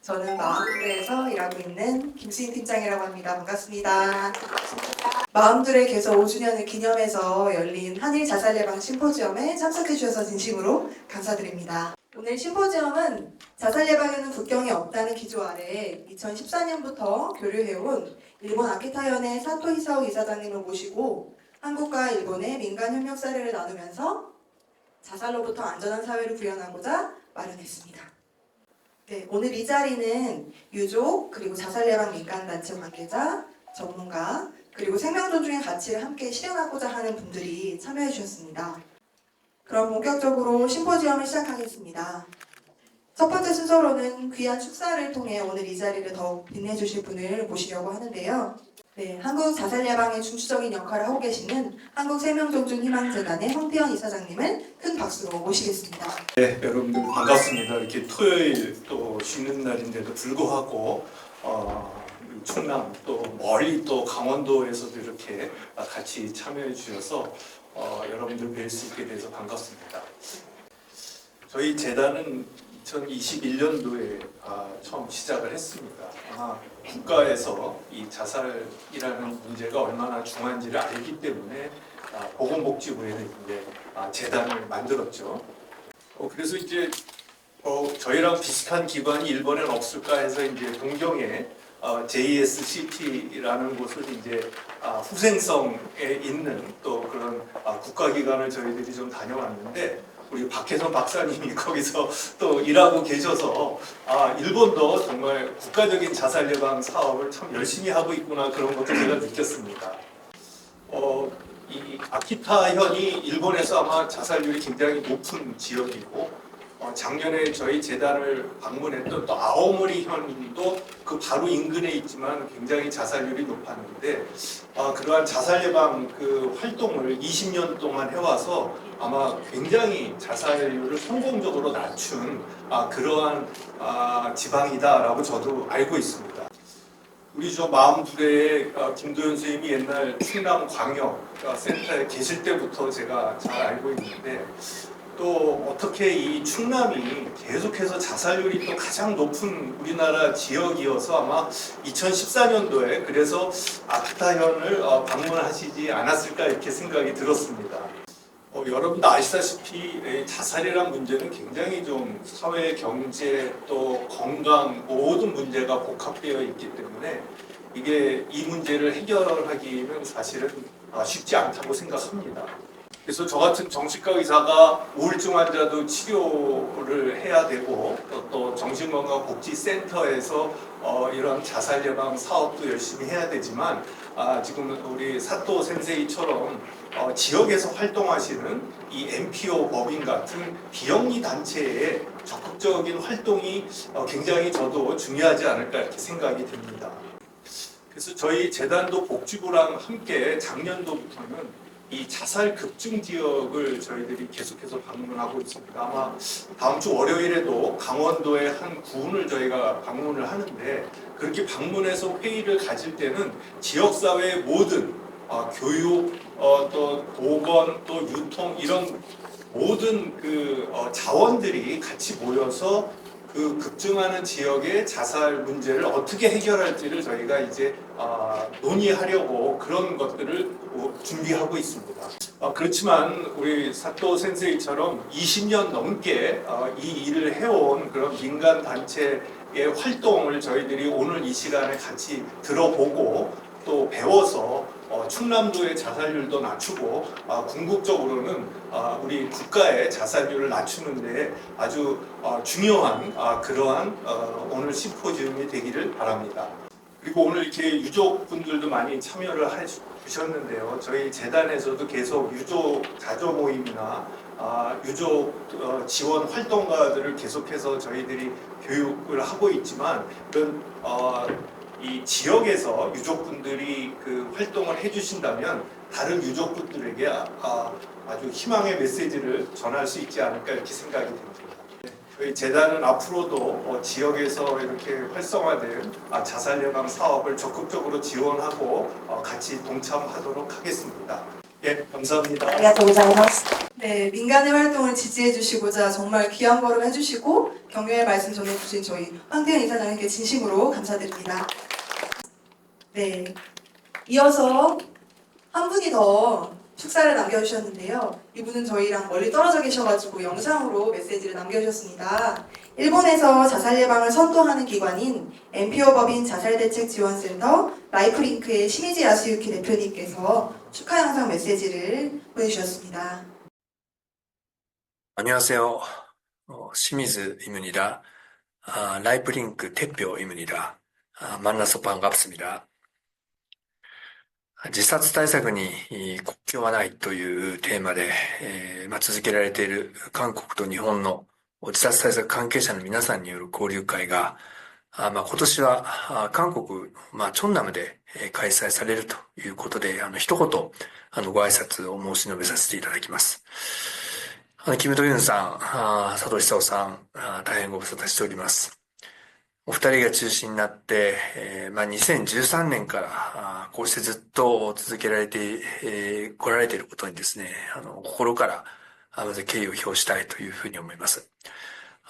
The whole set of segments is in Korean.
저는 마음둘에서 일하고 있는 김수인 팀장이라고 합니다. 반갑습니다. 마음둘의 개소 5주년을 기념해서 열린 한일 자살 예방 심포지엄에 참석해 주셔서 진심으로 감사드립니다. 오늘 심포지엄은 자살 예방에는 국경이 없다는 기조 아래 2014년부터 교류해온 일본 아키타현의 사토 히사오 이사장님을 모시고 한국과 일본의 민간 협력 사례를 나누면서 자살로부터 안전한 사회를 구현하고자 마련했습니다. 네, 오늘 이 자리는 유족, 그리고 자살 예방 민간단체 관계자, 전문가, 그리고 생명 존중의 가치를 함께 실현하고자 하는 분들이 참여해 주셨습니다. 그럼 본격적으로 심포지엄을 시작하겠습니다. 첫 번째 순서로는 귀한 축사를 통해 오늘 이 자리를 더욱 빛내주실 분을 모시려고 하는데요. 네, 한국 자살 예방의 중추적인 역할을 하고 계시는 한국생명존중희망재단의 황태현 이사장님을 큰 박수로 모시겠습니다. 네, 여러분들 반갑습니다. 이렇게 토요일 또 쉬는 날인데도 불구하고 충남 또 멀리 또 강원도에서도 이렇게 같이 참여해 주셔서 여러분들 뵐 수 있게 돼서 반갑습니다. 저희 재단은 2021년도에 처음 시작을 했습니다. 아마 국가에서 이 자살이라는 문제가 얼마나 중요한지를 알기 때문에 보건복지부에는 이제 재단을 만들었죠. 그래서 이제 저희랑 비슷한 기관이 일본에는 없을까 해서 이제 동경에 JSCT라는 곳을 이제 후생성에 있는 또 그런 국가기관을 저희들이 좀 다녀왔는데 우리 박혜선 박사님이 거기서 또 일하고 계셔서 일본도 정말 국가적인 자살 예방 사업을 참 열심히 하고 있구나 그런 것도 제가 느꼈습니다. 이 아키타현이 일본에서 아마 자살률이 굉장히 높은 지역이고 작년에 저희 재단을 방문했던 또 아오모리현도 그 바로 인근에 있지만 굉장히 자살률이 높았는데 그러한 자살 예방 그 활동을 20년 동안 해와서 아마 굉장히 자살률을 성공적으로 낮춘 그러한 지방이다라고 저도 알고 있습니다. 우리 저 마음둘에 김도현 선생님이 옛날 충남광역센터에 계실 때부터 제가 잘 알고 있는데 또 어떻게 이 충남이 계속해서 자살률이 또 가장 높은 우리나라 지역이어서 아마 2014년도에 그래서 아키타현을 방문하시지 않았을까 이렇게 생각이 들었습니다. 여러분도 아시다시피 자살이란 문제는 굉장히 좀 사회, 경제, 또 건강 모든 문제가 복합되어 있기 때문에 이 문제를 해결하기는 사실은 쉽지 않다고 생각합니다. 그래서 저 같은 정신과 의사가 우울증 환자도 치료를 해야 되고 또 정신건강복지센터에서 이런 자살 예방 사업도 열심히 해야 되지만 지금 우리 사토 센세이처럼 지역에서 활동하시는 이 NPO 법인 같은 비영리 단체의 적극적인 활동이 굉장히 저도 중요하지 않을까 이렇게 생각이 듭니다. 그래서 저희 재단도 복지부랑 함께 작년도부터는 이 자살 급증 지역을 저희들이 계속해서 방문하고 있습니다. 아마 다음 주 월요일에도 강원도의 한 구군을 저희가 방문을 하는데 그렇게 방문해서 회의를 가질 때는 지역사회의 모든 교육, 또 보건, 또 유통 이런 모든 그 자원들이 같이 모여서 그 급증하는 지역의 자살 문제를 어떻게 해결할지를 저희가 이제 논의하려고 그런 것들을 준비하고 있습니다. 그렇지만 우리 사토 센세이처럼 20년 넘게 이 일을 해온 그런 민간 단체의 활동을 저희들이 오늘 이 시간에 같이 들어보고 또 배워서 충남도의 자살률도 낮추고 궁극적으로는 우리 국가의 자살률을 낮추는 데 아주 중요한 그러한 오늘 심포지엄이 되기를 바랍니다. 그리고 오늘 이렇게 유족분들도 많이 참여를 해주셨는데요. 저희 재단에서도 계속 유족 자조 모임이나 유족 지원 활동가들을 계속해서 저희들이 교육을 하고 있지만 그런 이 지역에서 유족분들이 그 활동을 해주신다면 다른 유족분들에게 아주 희망의 메시지를 전할 수 있지 않을까 이렇게 생각이 듭니다. 저희 재단은 앞으로도 지역에서 이렇게 활성화된 자살 예방 사업을 적극적으로 지원하고 같이 동참하도록 하겠습니다. 예, 감사합니다. ありがとうございます。 네, 민간의 활동을 지지해 주시고자 정말 귀한 걸음 해주시고 격려의 말씀 전해주신 저희 황태현 이사장님께 진심으로 감사드립니다. 네, 이어서 한 분이 더 축사를 남겨주셨는데요. 이분은 저희랑 멀리 떨어져 계셔가지고 영상으로 메시지를 남겨주셨습니다. 일본에서 자살 예방을 선도하는 기관인 NPO 법인 자살대책지원센터 라이프링크의 시미지 야스유키 대표님께서 축하 영상 메시지를 보내주셨습니다. 안녕하세요. 시미즈입니다. 라이프링크 대표입니다. 만나서 반갑습니다. 自殺対策に国境はないというテーマで、続けられている韓国と日本の自殺対策関係者の皆さんによる交流会が、今年は韓国、チョンナムで開催されるということで、一言ご挨拶を申し述べさせていただきます。キム・ドユンさん、佐藤久夫さん、大変ご無沙汰しております。お二人が中心になって、2013年からこうしてずっと続けられて来られていることにですね、心からまず敬意を表したいというふうに思います。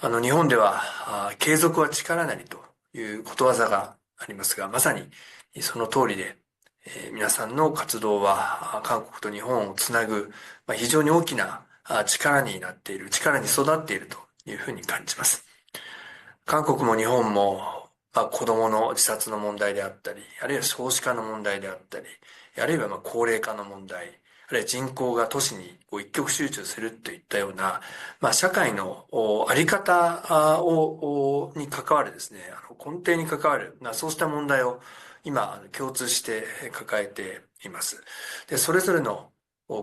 日本では継続は力なりということわざがありますが、まさにその通りで、皆さんの活動は韓国と日本をつなぐ非常に大きな力になっている、力に育っているというふうに感じます。韓国も日本も、子供の自殺の問題であったり、あるいは少子化の問題であったり、あるいは高齢化の問題、あるいは人口が都市に一極集中するといったような、社会のあり方に関わるですね、根底に関わる、そうした問題を今共通して抱えています。で、それぞれの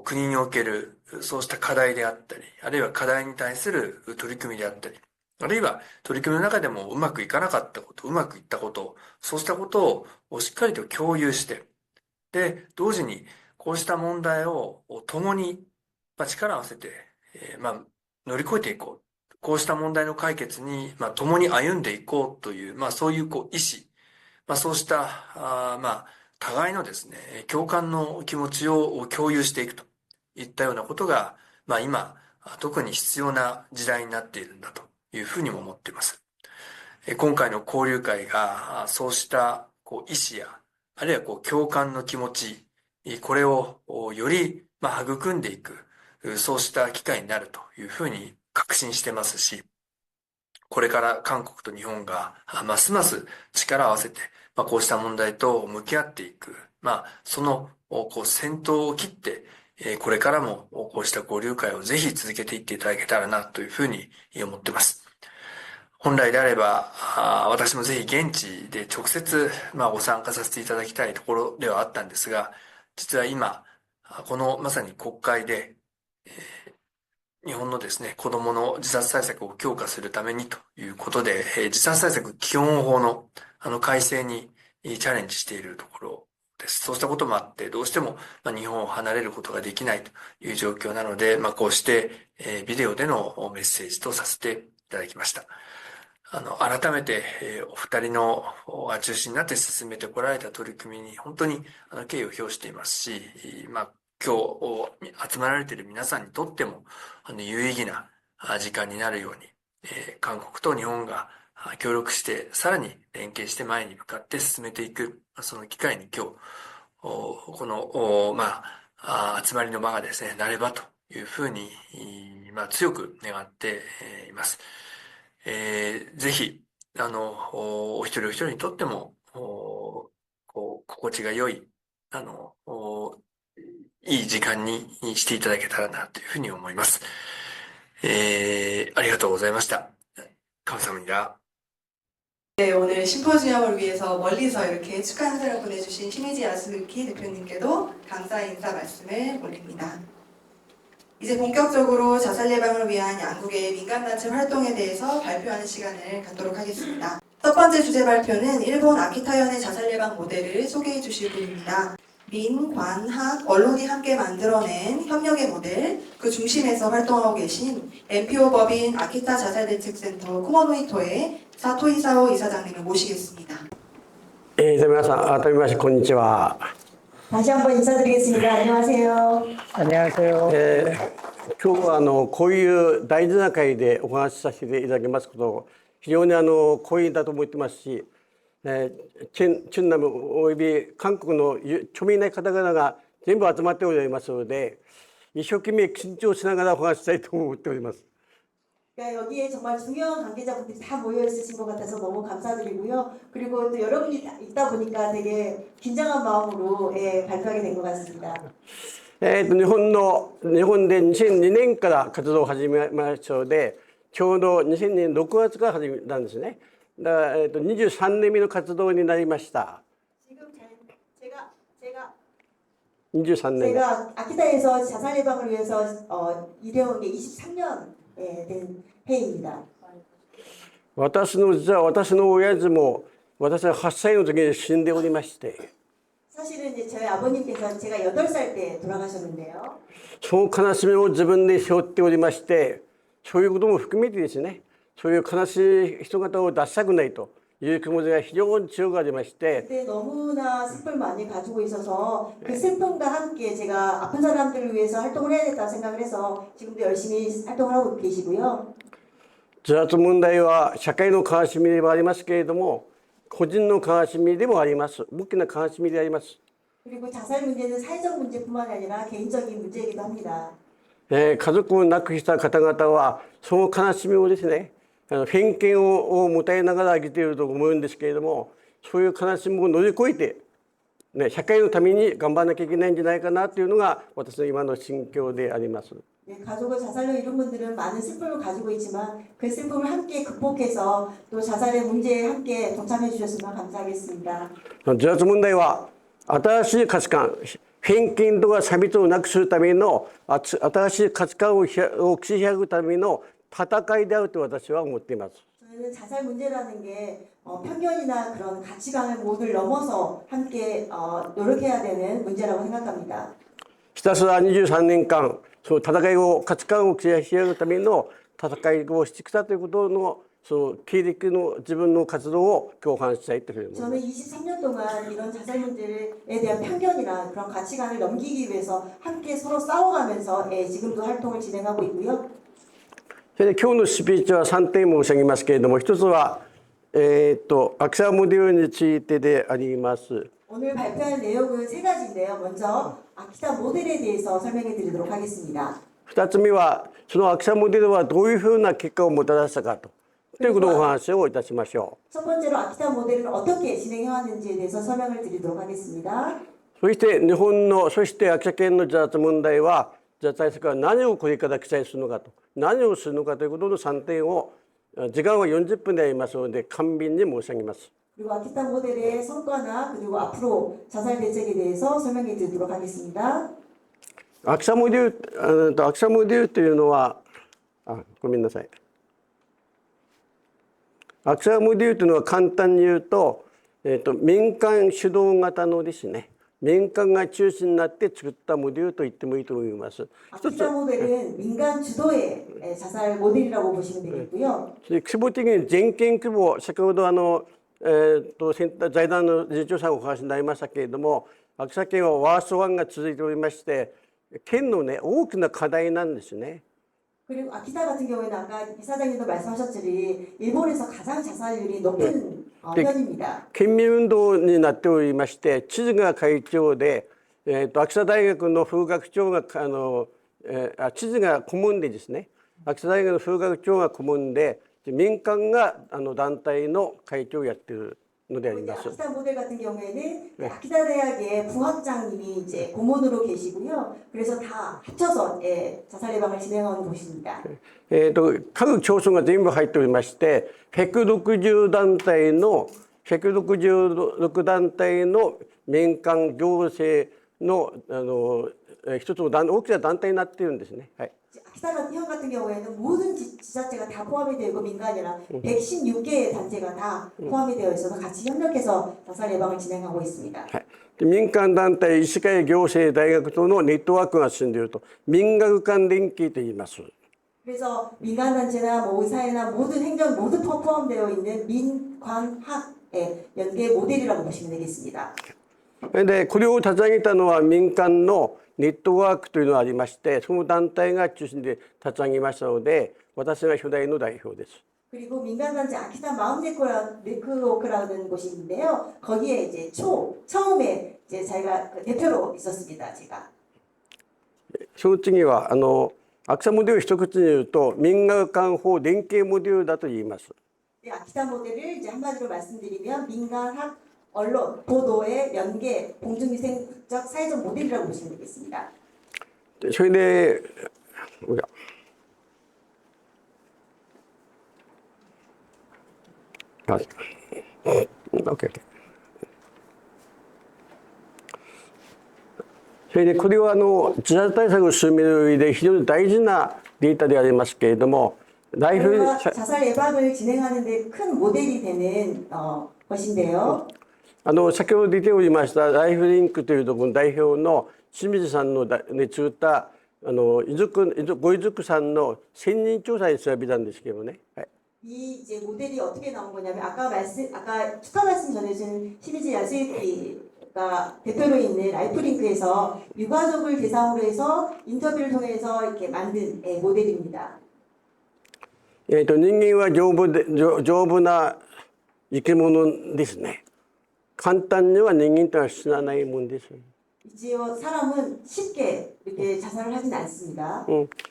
国におけるそうした課題であったり、あるいは課題に対する取り組みであったり、あるいは取り組みの中でもうまくいかなかったこと、うまくいったこと、そうしたことをしっかりと共有して、で、同時にこうした問題を共に力を合わせて、乗り越えていこう。こうした問題の解決に共に歩んでいこうという、そういう意志、そうした互いのですね、共感の気持ちを共有していくといったようなことが、今、特に必要な時代になっているんだというふうにも思っています。今回の交流会が、そうした意志や、あるいは共感の気持ち、これをより育んでいく、そうした機会になるというふうに確信してますし、これから韓国と日本がますます力を合わせて、こうした問題と向き合っていく、その先頭を切って、これからもこうした交流会をぜひ続けていっていただけたらなというふうに思っています。本来であれば、私もぜひ現地で直接ご参加させていただきたいところではあったんですが、実は今、このまさに国会で、日本のですね、子供の自殺対策を強化するためにということで、自殺対策基本法の改正にチャレンジしているところです。そうしたこともあって、どうしても日本を離れることができないという状況なので、こうしてビデオでのメッセージとさせていただきました。改めて、お二人の中心になって進めてこられた取り組みに本当に敬意を表していますし、今日集まられている皆さんにとっても有意義な時間になるように、韓国と日本が協力してさらに連携して前に向かって進めていく、その機会に今日この集まりの場がですねなればというふうに強く願っています。ぜひお一人お一人にとっても心地が良いいい時間にしていただけたらなというふうに思います。ありがとうございました。감사합니다. 네, 오늘 심포지엄을 위해서 멀리서 이렇게 축하 인사를 보내주신 시미지 야스유키 대표님께도 감사 인사 말씀을 올립니다. 이제 본격적으로 자살 예방을 위한 양국의 민간단체 활동에 대해서 발표하는 시간을 갖도록 하겠습니다. 첫 번째 주제 발표는 일본 아키타현의 자살 예방 모델을 소개해 주실 분입니다. 민, 관, 학, 언론이 함께 만들어낸 협력의 모델, 그 중심에서 활동하고 계신 NPO 법인 아키타 자살대책센터 쿠모노이토의 사토 이사오 이사장님을 모시겠습니다. 皆さん改めましてこんにちは。 다시 한번 인사드리겠습니다. 안녕하세요. 안녕하세요. 今日はこういう大事な会でお話しさせていただきますことを非常に光栄だと思ってますし、チュンナムおよび韓国の著名な方々が全部集まっておりますので、一生懸命緊張しながらお話ししたいと思っております。 그러니까 여기에 정말 중요한 관계자분들이 다 모여 있으신 것 같아서 너무 감사드리고요. 그리고 또 여러분이 있다 보니까 되게 긴장한 마음으로 발표하게 된 것 같습니다. 日本で2002年から活動を始めましたので、ちょうど2002年6月から始めたんですね。だから、23年目の活動になりました。 지금 제가 23年目。 제가 아키타에서 자살 예방을 위해서 일해온 게 23년 된 해입니다. 実は私の親父も私は8歳の時に死んでおりまして、 사실은 이제 저희 아버님께서 제가 8살 때 돌아가셨는데요. その悲しみを自分で背負っておりまして、そういうことも含めてですね、そういう悲しい人方を出したくないという気持ちが非常に強くありまして、 그때 너무나 슬픔을 많이 가지고 있어서 그 슬픔과 함께 제가 아픈 사람들을 위해서 활동을 해야겠다 생각을 해서 지금도 열심히 활동을 하고 계시고요. 自殺問題は社会の悲しみでもありますけれども、個人の悲しみでもあります。大きな悲しみであります。 그리고 자살 문제는 사회적 문제뿐만 아니라 개인적인 문제이기도 합니다. 家族を亡くした方々はその悲しみをですね、偏見を持たれながら生きていると思うんですけれども、そういう悲しみを乗り越えて、ね、社会のために頑張らなきゃいけないんじゃないかなというのが私の今の心境であります。 가족을 자살로 이룬 분들은 많은 슬픔을 가지고 있지만 그 슬픔을 함께 극복해서 또 자살의 문제에 함께 동참해 주셨으면 감사하겠습니다. 自殺問題は新しい価値観、偏見とか差別をなくするための新しい価値観を築くための戦いであると私は思っています。 저는 자살 문제라는 게 편견이나 그런 가치관을 모두 넘어서 함께 노력해야 되는 문제라고 생각합니다. ひたすら23年間その戦いを価値観を築き上げるための戦いをしてきたということのその経歴の自分の活動を共感したいというふうに思います。 저는 23년 동안 이런 자살 문제에 대한 편견이나 그런 가치관을 넘기기 위해서 함께 서로 싸워가면서 지금도 활동을 진행하고 있고요. それで今日のスピーチは3点申し上げますけれども、一つはアクサモデルについてであります。 오늘 발표할 내용은 세 가지인데요. 먼저 아키타 모델에 대해서 설명해 드리도록 하겠습니다. 2つ目はそのアクサモデルはどういうふうな結果をもたらしたかということをお話をいたしましょう。 첫 번째로 아키타 모델은 어떻게 진행해 왔는지에 대해서 설명을 드리도록 하겠습니다. そして日本のそして秋田県の自殺問題は自殺対策は何をこれから記載するのかと何をするのかということの3点を時間は40分でありますので簡便に申し上げます。 그리고 아키타 모델의 성과나 그리고 앞으로 자살 대책에 대해서 설명해 드리도록 하겠습니다. アクサモデルというのはごめんなさい。アクサモデルというのは簡単に言うと、民間主導型のですね、民間が中心になって作ったモデルと言ってもいいと思います。 아키타 모델은 민간 주도의 자살 모델이라고 보시면 되겠고요. 規模的に全県規模、先ほど財団の理事長さんお話になりましたけれども、秋田県はワースト1が続いておりまして、県のね大きな課題なんですね。 그리고 아키타 같은 경우에는 아까 이사장님도 말씀하셨듯이 일본에서 가장 자살률이 높은 편입니다. 県民運動になっておりまして、知事が会長で、秋田大学の副学長が知事が顧問でですね、秋田大学の副学長が顧問で、民間が団体の会長をやっているのであります。 아키타 모델 같은 경우에는 아키타 대학의 부학장님이 이제 고문으로 계시고요. 그래서 다 합쳐서 자살 예방을 진행하는 곳입니다. 各町村が全部入っておりまして、160団体の166団体の民間行政の一つの大きな団体になっているんですね。はい。 아키타 같은 경우에는 모든 지자체가 다 포함이 되고 민간이랑 116개의 단체가 다 포함이 되어 있어서 같이 협력해서 자살 예방을 진행하고 있습니다. 民間団体、医師会、行政、大学とのネットワークが進んでいると民学間連携と言います。 그래서 민간 단체나 뭐 의사회나 모든 행정 모두 포함되어 있는 민관학의 연계 모델이라고 보시면 되겠습니다. でこれを立ち上げたのは民間のネットワークというのがありまして、その団体が中心で立ち上げましたので、私が初代の代表です。 그리고 민간단체 아키타 마음 네트워크라는 곳이 있는데요. 거기에 이제 처음에 이제 자기가 그 대표로 있었습니다. 제가. その次は秋田モデルを一口に言うと民間間法連携モデルだと言います。 네, 아키타 모델을 이제 한마디로 말씀드리면 민간학 언론 보도의 연계 공중위생적 사회적 모델이라고 보시면 되겠습니다. それではい、OK。それでこれは自殺対策を進める上で非常に大事なデータでありますけれども、ライフ 자살 예방을 진행하는 데 큰 모델이 되는 것인데요. 先ほど出ておりましたライフリンクというところの代表の清水さんのね作ったご遺族さんの1000人調査に調べたんですけどね。はい、 이 이제 모델이 어떻게 나온 거냐면 아까 축하 말씀 전해준 심희지 야수이가 대표로 있는 라이프링크에서 유가족을 대상으로 해서 인터뷰를 통해서 이렇게 만든 모델입니다. 人間は丈夫な生き物ですね。簡単には人間とは死なないもんです。 이제요 사람은 쉽게 이렇게 자살을 하진 않습니다.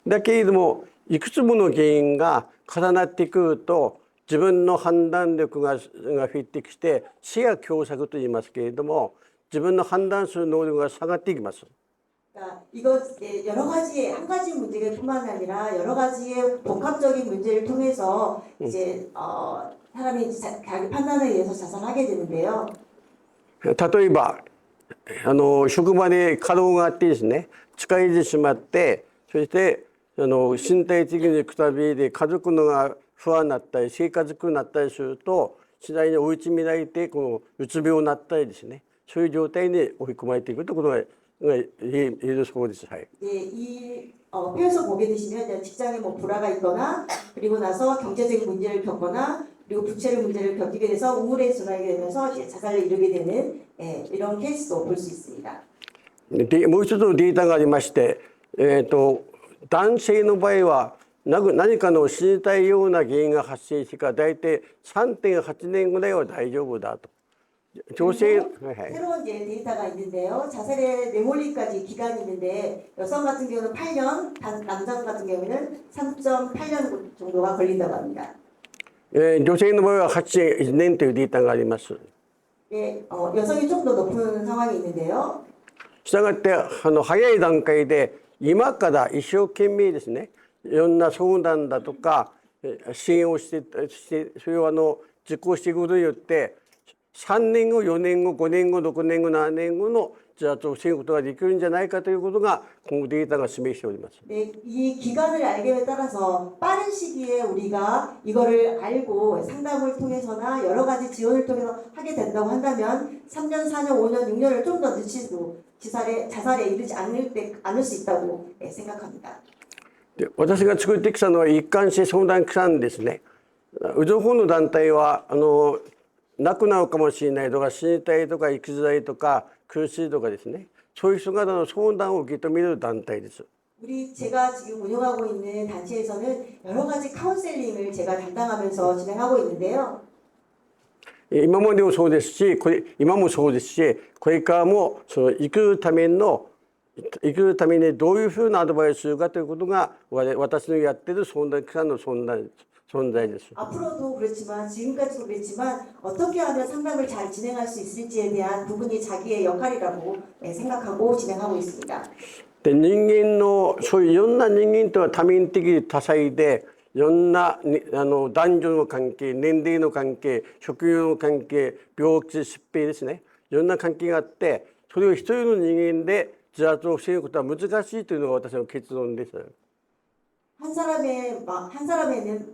だけれどもいくつもの原因が重なってくると自分の判断力がフィットして視野狭窄と言いますけれども自分の判断する能力が下がっていきます。 그러니까 이거 여러 가지 한 가지 문제뿐만 아니라 여러 가지의 복합적인 문제를 통해서 이제 사람이 자기 판단에 의해서 자살하게 되는데요. 例えば職場で過労があってですね疲れてしまってそして身体的にくたびれて家族のが不安になったり生活苦になったりすると次第に追い詰められてうつ病になったりですねそういう状態に追い込まれていくということが言えるそうです。はい。 네, 이 표에서 보게 되시면 이제 직장에 뭐 불화가 있거나 그리고 나서 경제적인 문제를 겪거나 그리고 부채를 문제를 겪게 돼서 우울에 지나게 되면서 이제 자살을 이루게 되는 이런 케이스도 볼 수 있습니다. でもう一つのデータがありまして、男性の場合は何かの死にたいような原因が発生してから大体 3.8年ぐらいは大丈夫だと。 새로운 이제 데이터가 있는데요. 자살에 내몰리까지 기간이 있는데 여성 같은 경우는 8년, 남성 같은 경우는 3.8년 정도가 걸린다고 합니다. 女性の場合は8年というデータがあります。 예, 여성이 좀 더 높은 상황이 있는데요. したがって早い段階で今から一生懸命ですねいろんな相談だとか支援をしてそれを実行していくことによって3年後4年後5年後6年後7年後の自殺を防ぐことができるんじゃないかということが今後データが示しております。 네, 이 기간을 알게 따라서 빠른 시기에 우리가 이거를 알고 상담을 통해서나 여러 가지 지원을 통해서 하게 된다고 한다면 3년, 4년, 5년, 6년을 좀 더 늦추고 자살에 이르지 않을 수 있다고 생각합니다. で私が作ってきたのは一貫して相談機関ですね。うちの方の団体は亡くなるかもしれないとか死にたいとか生きづらいとか苦しいとかですねそういう人方の相談を受け止める団体です。 제가 지금 운영하고 있는 단체에서는 여러 가지 카운셀링을 제가 담당하면서 진행하고 있는데요. 今までもそうですし今もそうですしこれからも生きるためにどういうふうなアドバイスするかということが私のやっている相談機関の存在です。 앞으로도 그렇지만 지금까지도 그렇지만 어떻게 하면 상담을 잘 진행할 수 있을지에 대한 부분이 자기의 역할이라고 생각하고 진행하고 있습니다. で人間のそういういろんな人間とは多面的多彩でいろんな男女の関係年齢の関係職業の関係病気疾病ですねいろんな関係があってそれを一人の人間で自殺を防ぐことは難しいというのが私の結論です。 한 사람에는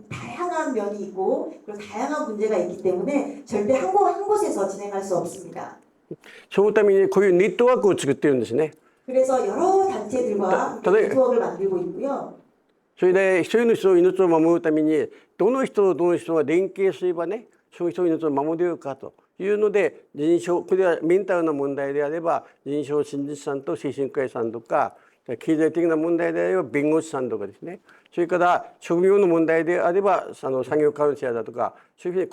다양한 면이 있고 그리고 다양한 문제가 있기 때문에 절대 한 곳에서 진행할 수 없습니다. そのためにこういうネットワークを作っているんですね。 그래서 여러 단체들과 네트워크를 만들고 있고요. それで一人の人の命を守るためにどの人とどの人が連携すればねその人の命を守れるかというので、これはメンタルな問題であれば、臨床心理士さんと精神科医さんとか、経済的な問題であれば弁護士さんとかですね。それから職業の問題であれば、産業カウンセラーだとか、そういうふうに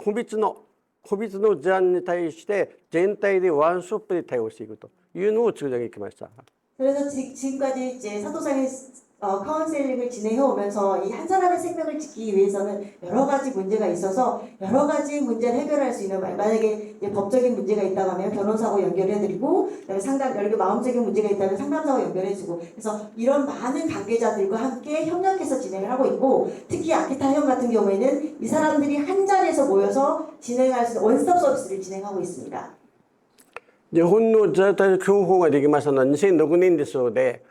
個別の事案に対して全体でワンストップで対応していくというのを作り上げてきました。 그래서 지금까지 이제 사도상의 카운셀링을 진행해 오면서 이 한 사람의 생명을 지키기 위해서는 여러 가지 문제가 있어서 여러 가지 문제를 해결할 수 있는 만약에 이제 법적인 문제가 있다고 하면 변호사하고 연결해드리고 그다음에 상담 여러 마음적인 문제가 있다면 상담사하고 연결해주고 그래서 이런 많은 관계자들과 함께 협력해서 진행을 하고 있고 특히 아키타현 같은 경우에는 이 사람들이 한 자리에서 모여서 진행할 수 있는 원스톱 서비스를 진행하고 있습니다. 日本の在宅教法ができましたのは2006年ですので、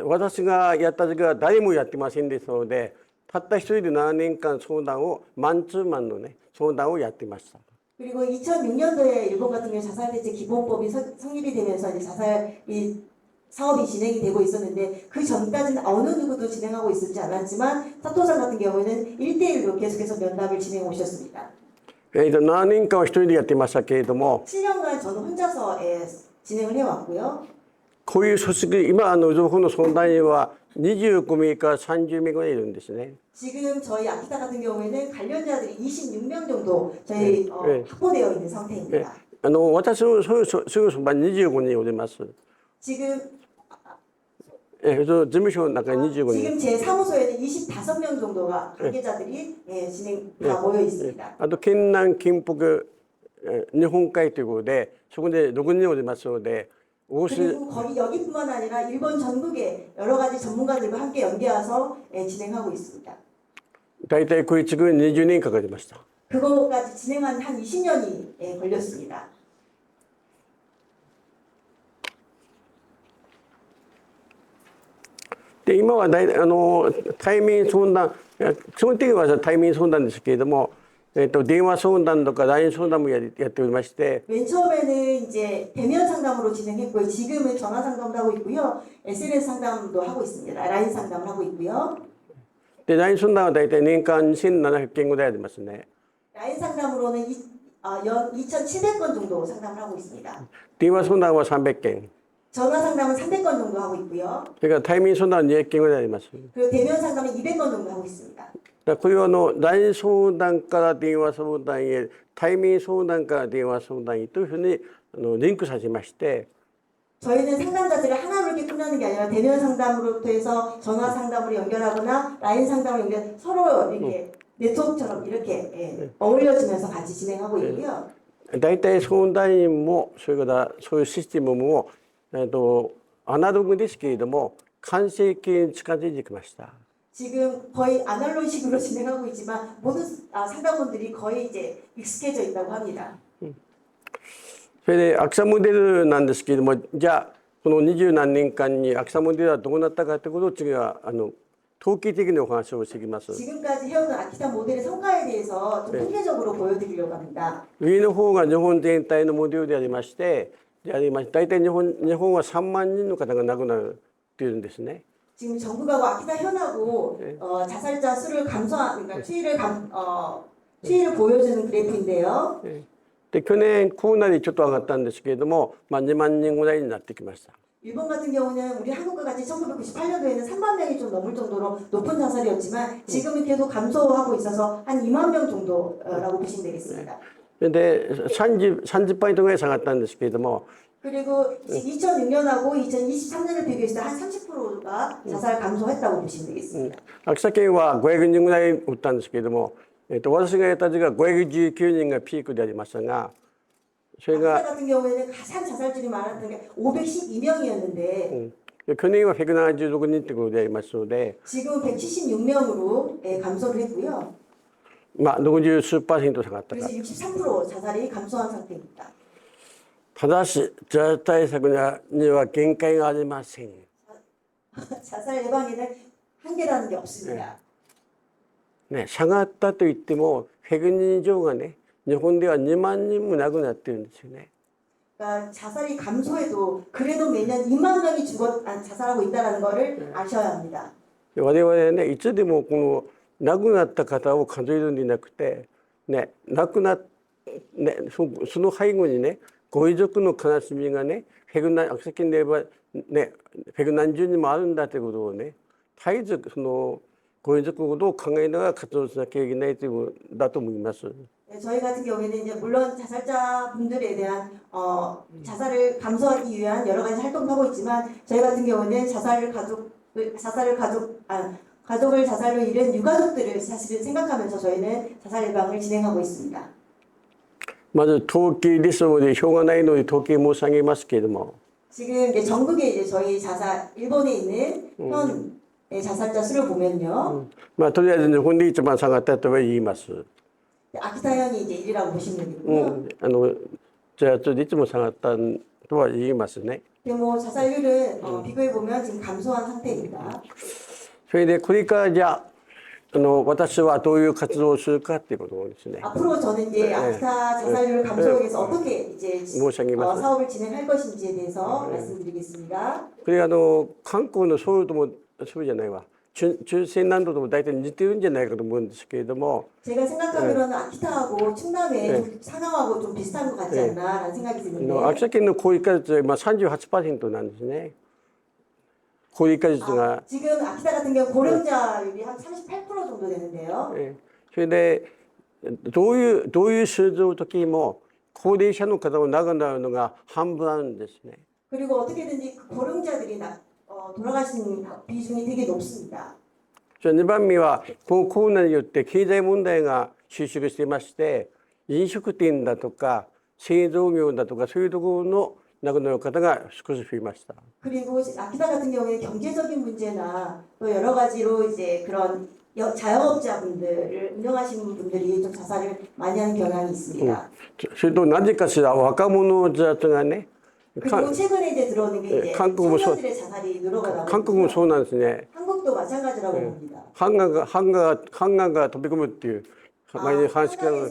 私がやった時は誰もやってませんですので、たった一人で7年間相談をマンツーマンのね相談をやってました。 그리고 2006년도에 일본 같은 경우 자살대책 기본법이 성립이 되면서 이제 자살 이 사업이 진행이 되고 있었는데 그 전까지는 어느 누구도 진행하고 있었지 않았지만 사토상 같은 경우에는 1대1로 계속해서 면담을 진행해 오셨습니다. 7年間は一人でやってましたけれども、 7년간 저는 혼자서 진행을 해왔고요. こういう組織、今情報の相談員は25名から30名ぐらいいるんですね。 지금 저희 아키타 같은 경우에는 관련자들이 26명 정도 저희 확보되어 있는 상태입니다. 私のすぐそばに25人おります。 지금 事務所の中に25人。 지금 제 사무소에는 25명 정도가 관계자들이 진행 다 모여 있습니다. あと県南近北日本海ということで、そこで6人おりますので、 그리고 거기 여기뿐만 아니라 일본 전국에 여러 가지 전문가들과 함께 연계해서 진행하고 있습니다. 大体これ築20年かかりました。 그거까지 진행한 한 20년이 걸렸습니다. で今は対面相談、基本的には対面相談ですけれども、電話相談とか LINE 相談もやっておりまして、 맨 처음에는 이제 대면 상담으로 진행했고요. 지금은 전화 상담도 하고 있고요. SNS 상담도 하고 있습니다. 라인 상담을 하고 있고요. で LINE 相談は大体年間2700件ぐらいありますね。 라인 상담으로는 연 2,700건 정도 상담을 하고 있습니다. 電話相談は300件、 전화 상담은 300건 정도 하고 있고요. それから対面相談は200件ぐらいあります。 그리고 대면 상담은 200건 정도 하고 있습니다. だからこれはLINE 相談から電話相談へ、対面相談から電話相談へというふうにリンクさせまして、 저희는 상담자들을 하나로 이렇게 끝나는 게 아니라 대면 상담으로부터 해서 전화 상담으로 연결하거나 라인 상담으로 연결 서로 이렇게 네트워크처럼 이렇게 어울려지면서 같이 진행하고 있고요. 大体相談員もそれからそういうシステムもアナログですけれども完成形に近づいてきました。 지금 거의 아날로그식으로 진행하고 있지만 모든 상담원들이 거의 이제 익숙해져 있다고 합니다. それでアクサモデルなんですけれども、じゃあこの20何年間にアクサモデルはどうなったかということを次は統計的にお話をしていきます。 지금까지 해오는 아키타 모델의 성과에 대해서 좀 통계적으로 보여드리려고 합니다. 上の方が日本全体のモデルでありまして、大体日本は3万人の方が亡くなるというんですね。 지금 전국하고 아키타 현하고 자살자 수를 감소한 그러니까 추이를 보여주는 그래프인데요. で去年コロナでちょっと上がったんですけれども、2万人ぐらいになってきました。 일본 같은 경우는 우리 한국과 같이 1998년도에는 3만 명이 좀 넘을 정도로 높은 자살이었지만 지금은 계속 감소하고 있어서 한 2만 명 정도라고 보시면 되겠습니다. で 30% ぐらい下がったんですけれども、 그리고 2006년하고 2023년을 비교했을 때 한 30%가 자살 감소했다고 보시면 되겠습니다. 秋田県は500人ぐらい打ったんですけれども、私がやった時が519人がピークでありましたが、それ 아키타 が 같은 경우에는 가장 자살률이 많았던 게 512명이었는데 去年は176人ということでありますので、 지금은 176명으로 감소를 했고요. 60数%下がったか 그래서 63% 자살이 감소한 상태입니다. ただし자살対策には限界がありません。 자살 예방에는 한계라는 게 없습니다. ね、下がったといっても100人以上がね、日本では2万人も亡くなってるんですよね。 그러니까 자살이 감소해도 그래도 매년 2만 명이 자살하고 있다는 것을 아셔야 합니다. 我々ね、いつでもこの亡くなった方を数えるんでなくて、ね、亡くなっね、その背後にね、ご遺族の悲しみがね、さっき言えばね、百何十人もあるんだということをね、絶えずそのご遺族のことを考えながら活動しなきゃいけないということだと思います。 네, 저희 같은 경우에는 이제 물론 자살자분들에 대한 자살을 감수하기 위한 여러 가지 활동도 하고 있지만 저희 같은 경우는 가족을 자살로 잃은 유가족들을 사실은 생각하면서 저희는 자살 예방을 진행하고 있습니다. まず統計ですので、しょうがないので統計申し上げますけれども、 지금 이제 전국에 이제 저희 일본에 있는 현 자살자 수를 보면요. まあとりあえず日本で一番下がったとは言います。 아키타현이 이제 1위라고 보시면 되고요. じゃあいつも下がったとは言いますね。 근데 뭐 자살률은 비교해 보면 지금 감소한 상태입니다. それでこれからじゃあ私はどういう活動をするかっていうことですね。 앞으로 저는 이제 아키타 자살률을 감소하기 위해서 어떻게 이제 사업을 진행할 것인지에 대해서 말씀드리겠습니다. これ韓国のソウルともそうじゃないわ。中西南道とも大体似てるんじゃないかと思うんですけれども、 제가 생각하기로는 아키타하고 충남의 좀 상하하고 좀 비슷한 것 같지 않나라는 생각이 드는데 秋田県の高齢化率は今 38% なんですね。高齢化率が。 지금 아키타 같은 경우 고령자율이 한 38% 정도 되는데요. それでどういう数字の時も高齢者の方も亡くなるのが半分あるんですね。 그리고 어떻게든지 그 고령자들이 돌아가시는 비중이 되게 높습니다. 2番目はこのコロナによって経済問題が収縮していまして、飲食店だとか製造業だとかそういうところの亡くなる方が少し増えました。 그리고 아키타 같은 경우에 경제적인 문제나 또 여러 가지로 이제 그런 자영업자분들을 운영하시는 분들이 좀 자살을 많이 하는 경향이 있습니다. それとなぜかしら若者たちがね、 그리고 최근에 이제 들어오는 게 이제 청년들의 자살이 늘어나고韓国もそうなんですね。 한국도 마찬가지라고 봅니다. ハンガーが飛び込むっていう前に話が聞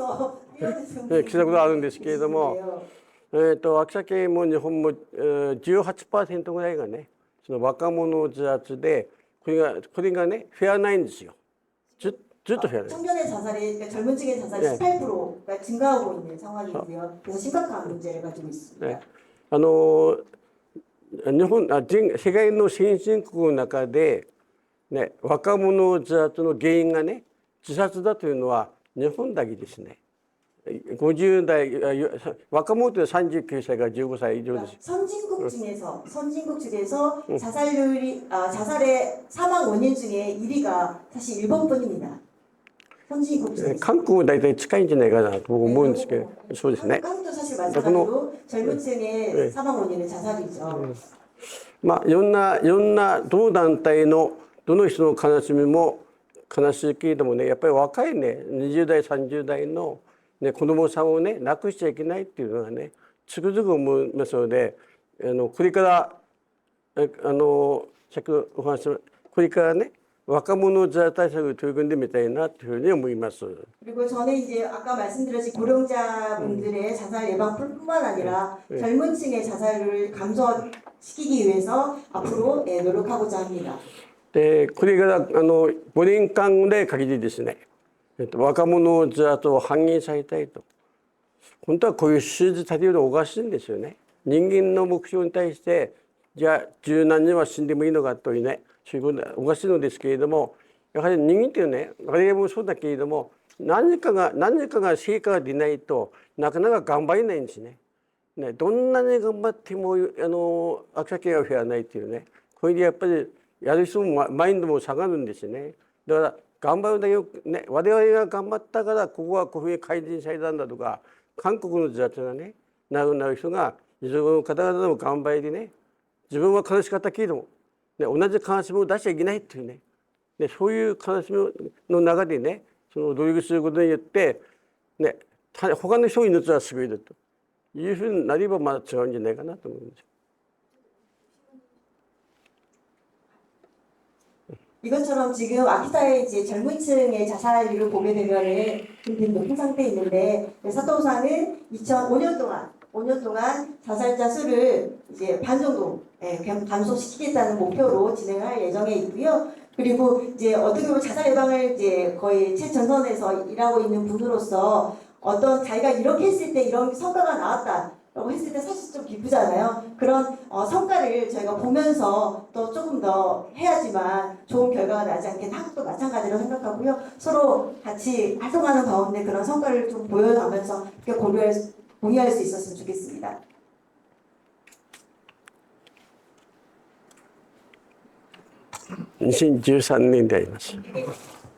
いたことあるんですけれども、秋田県も日本も 18% ぐらいがね、その若者自殺でこれがねフェアないんですよ。ずっとフェアない。 청년의 자살이 그러니까 젊은 층의 자살이 18%가 증가하고 있는 상황이고요. 그래서 심각한 문제를 가지고 있습니다. 世界の先進国の中で、ね、若者自殺の原因がね自殺だというのは日本だけですね。50代若者で39歳から15歳以上です。 선진국 중에서 자살의 사망 원인 중에 1위가 사실 일본뿐입니다. 선진국 중에서. 韓国も大体近いんじゃないかなと僕思うんですけど、そうですね。 한국도 사실 마찬가지로 젊은 층의 사망 원인은 자살이죠. まあいろんなどの団体のどの人の悲しみも悲しいけれどもね、やっぱり若いね20代30代のね子供さんをね亡くしちゃいけないっていうのがねつくづく思いますので、これからさっきお話しこれからね若者自殺対策を取り組んでみたいなというふうに思います。 그리고 저는 이제 아까 말씀드렸듯이 고령자분들의 자살 예방뿐만 아니라 젊은 층의 자살을 감소시키기 위해서 앞으로 노력하고자 합니다. でこれから5年間ぐらい限りですね、若者自殺を半減されたいと。本当はこういう数字立てるのおかしいんですよね。人間の目標に対してじゃあ十何人は死んでもいいのかというね、そういうことはおかしいのですけれども、やはり人間っていうね、我々もそうだけれども何かが成果が出ないとなかなか頑張れないんですね。どんなに頑張っても秋田県は増えないっていうね、これでやっぱりやる人もマインドも下がるんですよね。だから頑張るだけね、我々が頑張ったからここはこういうふうに改善されたんだとか、韓国の自殺がね亡くなる人が自分の方々の頑張りでね、自分は悲しかったけれども、ね、同じ悲しみを出しちゃいけないっていうね、そういう悲しみの中でね、その努力することによって、ね、他の人の命は救えるというふうになればまた違うんじゃないかなと思うんです。 이것처럼 지금 아키타의 이제 젊은 층의 자살률을 보게 되면은 되게 높은 상태에 있는데 사토상은 5년 동안 자살자 수를 이제 반 정도 감소시키겠다는 목표로 진행할 예정에 있고요. 그리고 이제 어떻게 보면 자살 예방을 이제 거의 최전선에서 일하고 있는 분으로서 어떤 자기가 이렇게 했을 때 이런 성과가 나왔다라고 했을 때 사실 좀 기쁘잖아요. 그런 성과를 저희가 보면서 또 조금 더 해야지만 좋은 결과가 나지 않겠나, 한국도 마찬가지로 생각하고요. 서로 같이 활동하는 가운데 그런 성과를 좀 보여가면서 이렇게 공유할 수 있었으면 좋겠습니다.2013年であります。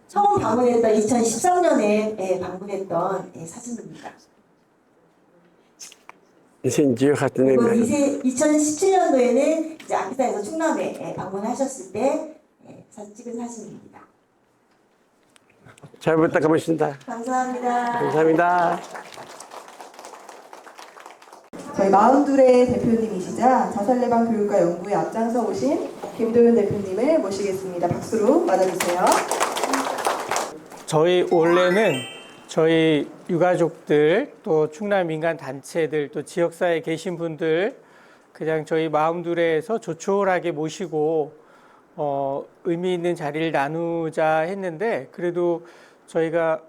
처음 방문했던 2013년에 방문했던 사진입니다. 2018年 그리고 であります。 2017년도에는 이제 아키타에서 충남에 방문하셨을 때 찍은 사진입니다. 잘 부탁드립니다. 감사합니다. 감사합니다. 저희 42의 대표님이시자 자살 예방 교육과 연구에 앞장서 오신 김도윤 대표님을 모시겠습니다. 박수로 맞아주세요. 저희 원래는 저희 유가족들 또 충남 민간 단체들 또 지역사회에 계신 분들 그냥 저희 마음둘에서 조촐하게 모시고 의미 있는 자리를 나누자 했는데 그래도 저희가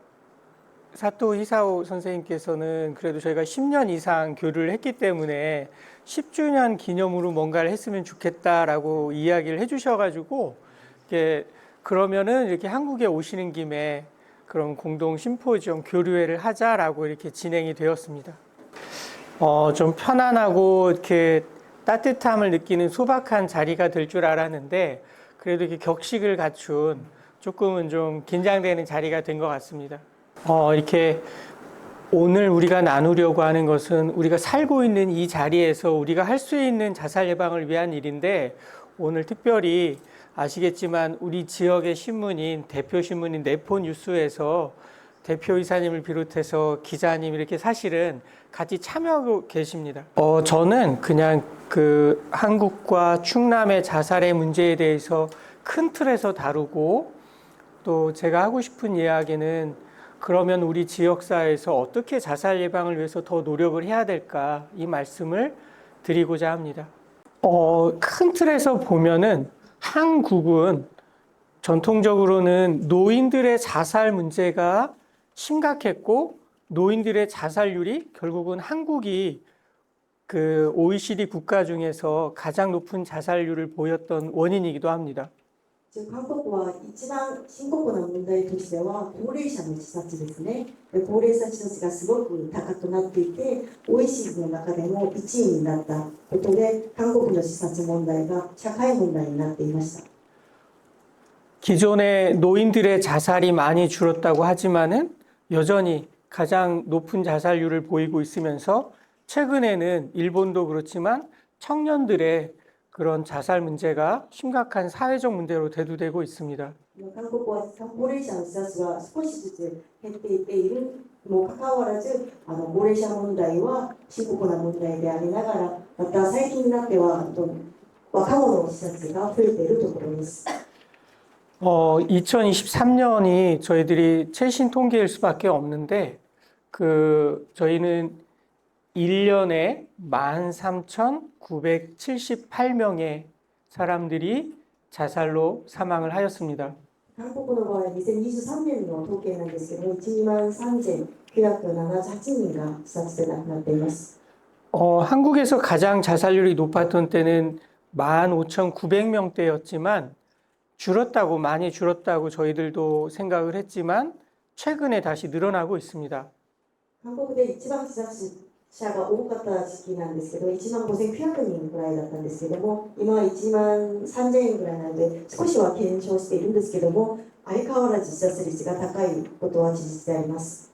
사토 히사오 선생님께서는 그래도 저희가 10년 이상 교류를 했기 때문에 10주년 기념으로 뭔가를 했으면 좋겠다라고 이야기를 해주셔가지고 그러면은 이렇게 한국에 오시는 김에 그런 공동 심포지엄 교류회를 하자라고 이렇게 진행이 되었습니다. 좀 편안하고 이렇게 따뜻함을 느끼는 소박한 자리가 될 줄 알았는데 그래도 이렇게 격식을 갖춘 조금은 좀 긴장되는 자리가 된 것 같습니다. 이렇게 오늘 우리가 나누려고 하는 것은 우리가 살고 있는 이 자리에서 우리가 할 수 있는 자살 예방을 위한 일인데 오늘 특별히 아시겠지만 우리 지역의 신문인 대표 신문인 네포뉴스에서 대표 이사님을 비롯해서 기자님 이렇게 사실은 같이 참여하고 계십니다. 저는 그냥 그 한국과 충남의 자살의 문제에 대해서 큰 틀에서 다루고 또 제가 하고 싶은 이야기는 그러면 우리 지역사회에서 어떻게 자살 예방을 위해서 더 노력을 해야 될까 이 말씀을 드리고자 합니다. 큰 틀에서 보면은 한국은 전통적으로는 노인들의 자살 문제가 심각했고 노인들의 자살률이 결국은 한국이 그 OECD 국가 중에서 가장 높은 자살률을 보였던 원인이기도 합니다. 韓国は一番深刻な問題としては高齢者の自殺ですね。高齢者自殺がすごく高くなっていて、OECDの中でも1位になったことで、韓国の自殺問題が社会問題になっていました。 기존에 노인들의 자살이 많이 줄었다고 하지만은 여전히 가장 높은 자살률을 보이고 있으면서 최근에는 일본도 그렇지만 청년들의 그런 자살 문제가 심각한 사회적 문제로 대두되고 있습니다. 韓国は高齢者の自殺が少しずつ減っていっているにもかかわらず、高齢者問題は深刻な問題でありながら、また最近になっては若者の自殺が増えているところです。 2023년이 저희들이 최신 통계일 수밖에 없는데 저희는 1년에 13,978명의 사람들이 자살로 사망을 하였습니다. 韓国の場合は2023年の統計なんですけども、1万3978人が自殺で亡くなっています。 한국에서 가장 자살률이 높았던 때는 15,900명대였지만 많이 줄었다고 저희들도 생각을 했지만 최근에 다시 늘어나고 있습니다. 韓国で一番自殺者が多かった時期なんですけど、1万5900人ぐらいだったんですけども、今は1万3000人ぐらいなので少しは減少しているんですけども、相変わらず自殺率が高いことは事実であります。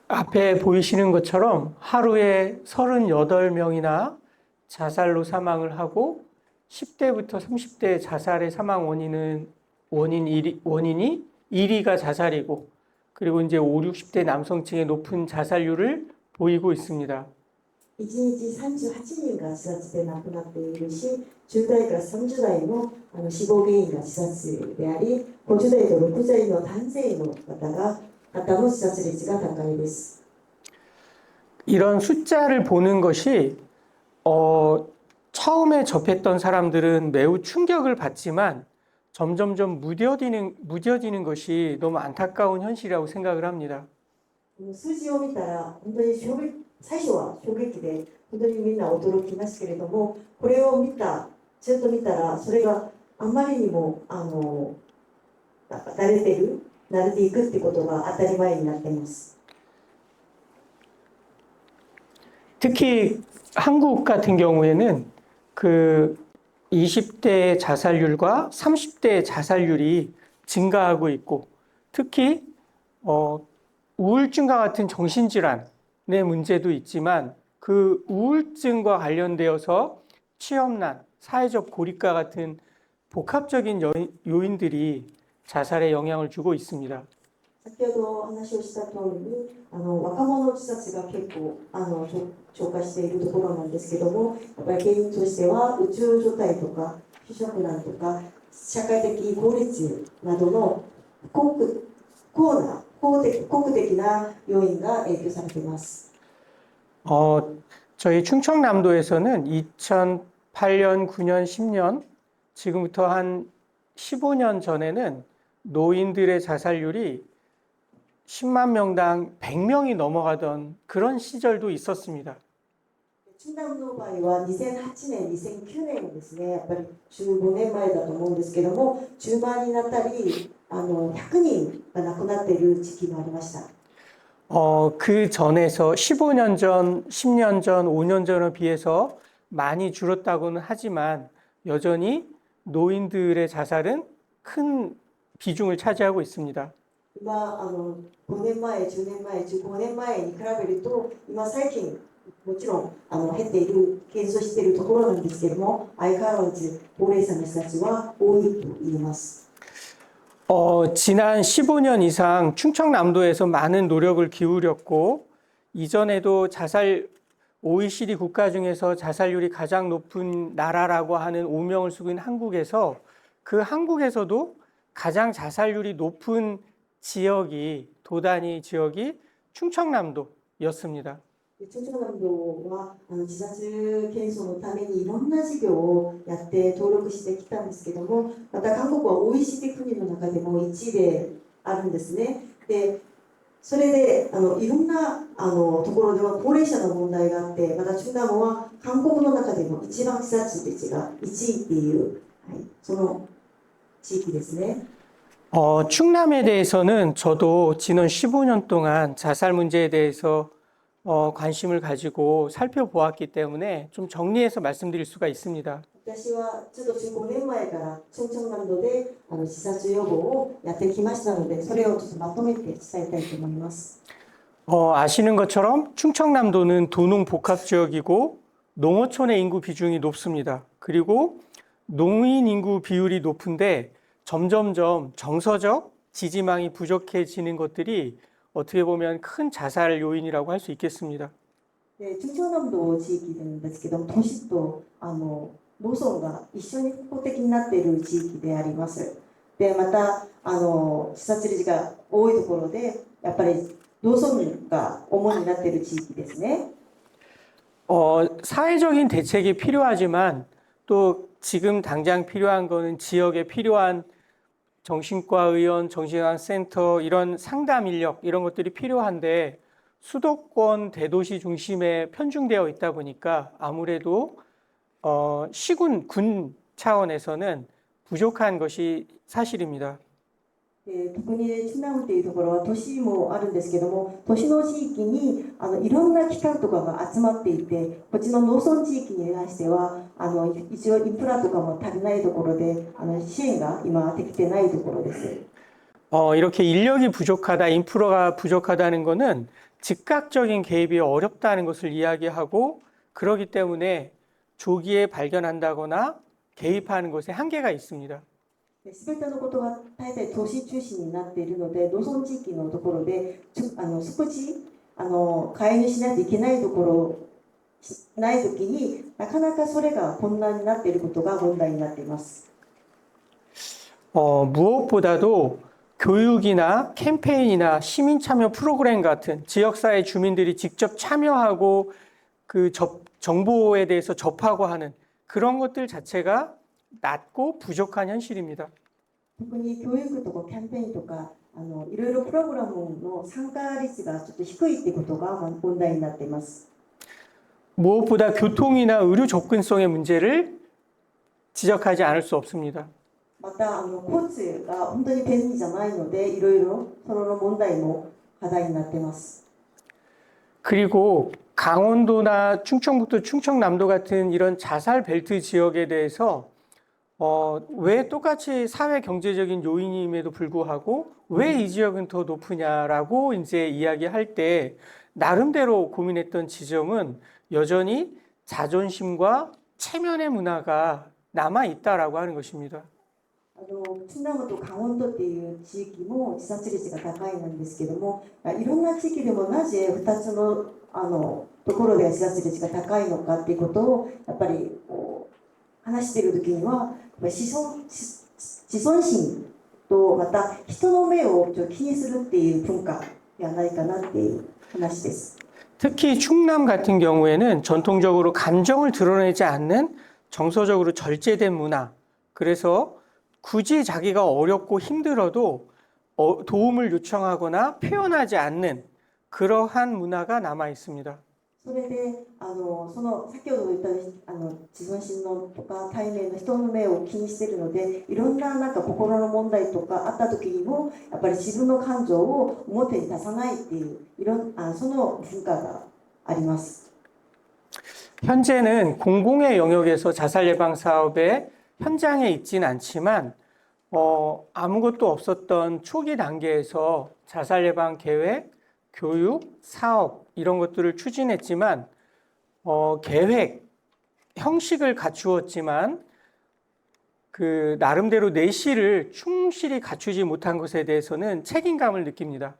앞에 보이시는 것처럼 하루에 38명이나 자살로 사망을 하고 10대부터 30대 자살의 사망 원인이 1위가 자살이고 그리고 이제 5, 60대 남성층의 높은 자살률을 보이고 있습니다. 1日38人が自殺で亡くなっているし、10代から30代の死亡原因が自殺であり、50代と60代の男性の方の自殺率が高いです。 이런 숫자를 보는 것이 처음에 접했던 사람들은 매우 충격을 받지만 점점점 무뎌지는 것이 너무 안타까운 현실이라고 생각을 합니다. 数字を見たら本当に最初は衝撃で本当にみんな驚きますけれども、これをずっと見たらそれがあまりにもなんか慣れていくってことが当たり前になっています。 특히 한국 같은 경우에는 그 20대 자살률과 30대 자살률이 증가하고 있고, 특히 우울증과 같은 정신질환의 문제도 있지만 그 우울증과 관련되어서 취업난, 사회적 고립과 같은 복합적인 요인들이 자살에 영향을 주고 있습니다. 先ほど話をした通りに若者自殺が結構超過しているところなんですけども、やっぱり原因としてはうつ状態とか不職難とか社会的孤立などの公的な要因が影響されています。 저희 충청남도에서는 2008년, 9년, 10년, 지금부터 한 15년 전에는 노인들의 자살률이 10만 명당 100명이 넘어가던 그런 시절도 있었습니다. 中南の場合は2008年、2009年ですね、やっぱり15年前だと思うんですけども、10万になったり、100人が亡くなっている時期もありました。 그 전에서 15년 전, 10년 전, 5년 전에 비해서 많이 줄었다고는 하지만 여전히 노인들의 자살은 큰 비중을 차지하고 있습니다. 今5年前、10年前、15年前に比べると、今最近もちろん減っている、減少しているところなんですけれども、相変わらず高齢者の人たちは多いと言えます。 지난 15년 이상 충청남도에서 많은 노력을 기울였고, 이전에도 OECD 국가 중에서 자살률이 가장 높은 나라라고 하는 오명을 쓰고 있는 한국에서 그 한국에서도 가장 자살률이 높은 지역이 도단위 지역이 충청남도였습니다. 中朝南道は自殺検証のためにいろんな事業をやって登録してきたんですけども、また韓国は OECD 国の中でも1位であるんですね。で、それでいろんなところでは高齢者の問題があって、また中南道は韓国の中でも一番自殺率が1位っていう、その地域ですね。 충남에 대해서는 저도 지난 15년 동안 자살 문제에 대해서 관심을 가지고 살펴보았기 때문에 좀 정리해서 말씀드릴 수가 있습니다. 私はちょっと15年前からチョンチョン南道で自殺予防をやってきましたので、それをちょっとまとめて伝えたいと思います。 아시는 것처럼 충청남도는 도농복합지역이고 농어촌의 인구 비중이 높습니다. 그리고 농인 인구 비율이 높은데 점점점 정서적 지지망이 부족해지는 것들이 어떻게 보면 큰 자살 요인이라고 할 수 있겠습니다. で中朝南道地域なんですけども、都市と農村が一緒に複合的になっている地域であります。でまた自殺率が多いところでやっぱり農村が主になっている地域ですね。 사회적인 대책이 필요하지만 또 지금 당장 필요한 거는 지역에 필요한 정신과 의원, 정신건강센터 이런 상담 인력 이런 것들이 필요한데 수도권 대도시 중심에 편중되어 있다 보니까 아무래도 시군, 군 차원에서는 부족한 것이 사실입니다. 特にチュナムっていうところは都市もあるんですけども、都市の地域にいろんな機関とかが集まっていて、こっちの農村地域に関しては一応インフラとかも足りないところで支援が今できてないところです。 이렇게 인력이 부족하다, 인프라가 부족하다는 것은 즉각적인 개입이 어렵다는 것을 이야기하고 그렇기 때문에 조기에 발견한다거나 개입하는 것에 한계가 있습니다. すべてのことが大体都市中心になっているので、農村地域のところで少し介入しないといけないところないときになかなかそれが困難になっていることが問題になっています。 무엇보다도 교육이나 캠페인이나 시민 참여 프로그램 같은 지역사회 주민들이 직접 참여하고 그 정보에 대해서 접하고 하는 그런 것들 자체가 낮고 부족한 현실입니다. 特に教育とかキャンペーンとかいろいろプログラムの参加率がちょっと低いってことが問題になっています。 무엇보다 교통이나 의료 접근성의 문제를 지적하지 않을 수 없습니다. また交通が本当に便利じゃないので、いろいろその問題も課題になっています。 그리고 강원도나 충청북도, 충청남도 같은 이런 자살 벨트 지역에 대해서 왜 똑같이 사회 경제적인 요인임에도 불구하고 왜 이 지역은 더 높으냐라고 이제 이야기할 때 나름대로 고민했던 지점은 여전히 자존심과 체면의 문화가 남아 있다라고 하는 것입니다. 津南と강원도っていう地域も自殺率が高いなんですけども、いろんな地域でもなぜ2つのところで自殺率が高いのかっていうことをやっぱり話している時には、自尊心とまた人の目を気にするっていう文化ではないかなっていう話です。 특히 충남 같은 경우에는 전통적으로 감정을 드러내지 않는 정서적으로 절제된 문화. 그래서 굳이 자기가 어렵고 힘들어도 도움을 요청하거나 표현하지 않는 그러한 문화가 남아 있습니다. それでその先ほど言った自尊心のとか対面の人の目を気にしているので、いろんな心の問題とかあった時にもやっぱり自分の感情を表に出さないっていうその文化があります。 현재는 공공의 영역에서 자살 예방 사업에 현장에 있진 않지만 아무것도 없었던 초기 단계에서 자살 예방 계획, 교육, 사업 이런 것들을 추진했지만 계획, 형식을 갖추었지만 그 나름대로 내실을 충실히 갖추지 못한 것에 대해서는 책임감을 느낍니다.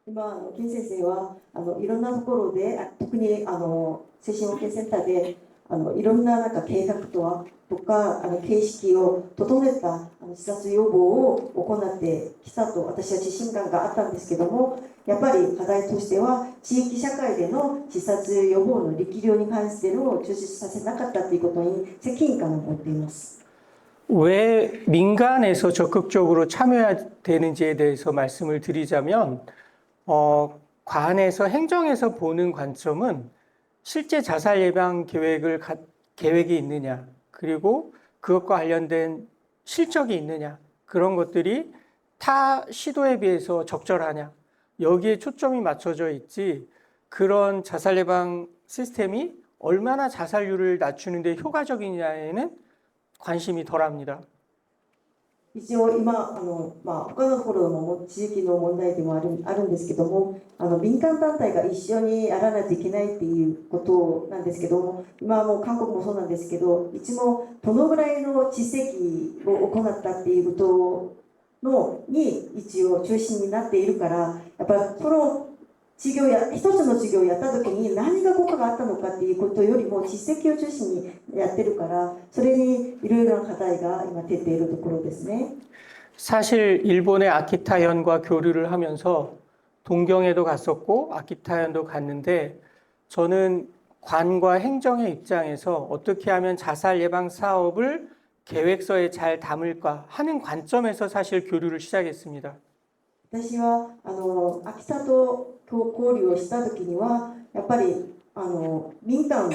今金先生はいろんなところで特に精神保健センターでいろんな計画とか形式を整えた自殺予防を行ってきたと私は自信感があったんですけども、やっぱり課題としては地域社会での自殺予防の力量に関しての中止させなかったということに責任感を持っています。 왜 민간에서 적극적으로 참여해야 되는지에 대해서 말씀을 드리자면 관에서 행정에서 보는 관점은 실제 자살 예방 계획이 있느냐, 그리고 그것과 관련된 실적이 있느냐, 그런 것들이 타 시도에 비해서 적절하냐, 여기에 초점이 맞춰져 있지, 그런 자살 예방 시스템이 얼마나 자살률을 낮추는 데 효과적이냐에는 관심이 덜합니다. 一応今他のところの地域の問題でもあるんですけども、民間団体が一緒にやらないといけないっていうことなんですけども、今はもう韓国もそうなんですけど、いつもどのぐらいの実績を行ったっていうことに一応中心になっているから、やっぱりその一つの授業をやった時に何が効果があったのかっていうことよりも実績を中心にやってるから、それにいろいろな課題が今出ているところですね。 사실 일본의 아키타현과 교류를 하면서 동경에도 갔었고 아키타현도 갔는데, 저는 관과 행정의 입장에서 어떻게 하면 자살 예방 사업을 계획서에 잘 담을까 하는 관점에서 사실 교류를 시작했습니다. 私は秋田と交流をした時にはやっぱり民間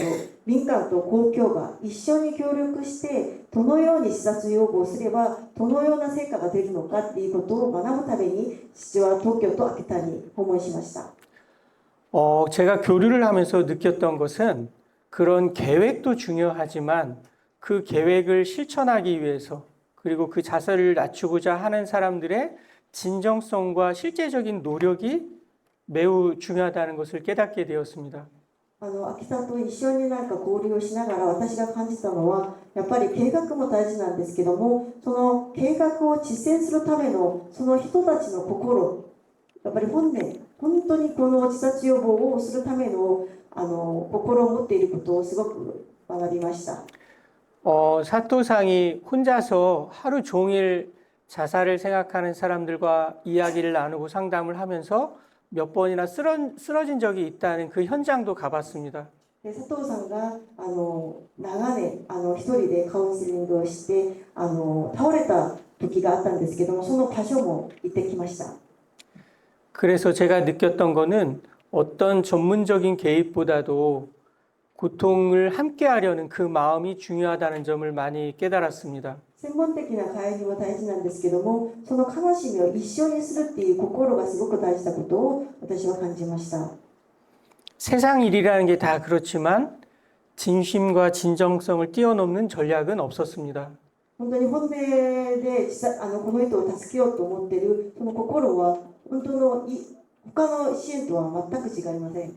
と公共が一緒に協力してどのように自殺予防すればどのような成果が出るのかっていうことを学ぶために父は東京と秋田に訪問しました。 제가 교류를 하면서 느꼈던 것은 그런 계획도 중요하지만 그 계획을 실천하기 위해서, 그리고 그 자살을 낮추고자 하는 사람들의 진정성과 실제적인 노력이 매우 중요하다는 것을 깨닫게 되었습니다. 秋田と一緒に交流をしながら私が感じたのは、やっぱり計画も大事なんですけども、その計画を実践するためのその人たちの心、やっぱり本当にこの自殺予防をするための心を持っていることをすごく学びました。 사토상이 혼자서 하루 종일 자살을 생각하는 사람들과 이야기를 나누고 상담을 하면서 몇 번이나 쓰러진 적이 있다는 그 현장도 가봤습니다. 佐藤さんが長年一人でカウンセリングをして倒れた時があったんですけども、その場所も行ってきました。 그래서 제가 느꼈던 거는 어떤 전문적인 개입보다도 고통을 함께 하려는 그 마음이 중요하다는 점을 많이 깨달았습니다. 専門的な介入は大事なんですけども、その悲しみを一緒にするっていう心がすごく大事なことを私は感じました。 세상 일이라는 게 다 그렇지만 진심과 진정성을 뛰어넘는 전략은 없었습니다. 本当に本音でこの人を助けようと思っているその心は本当の他の支援とは全く違いません。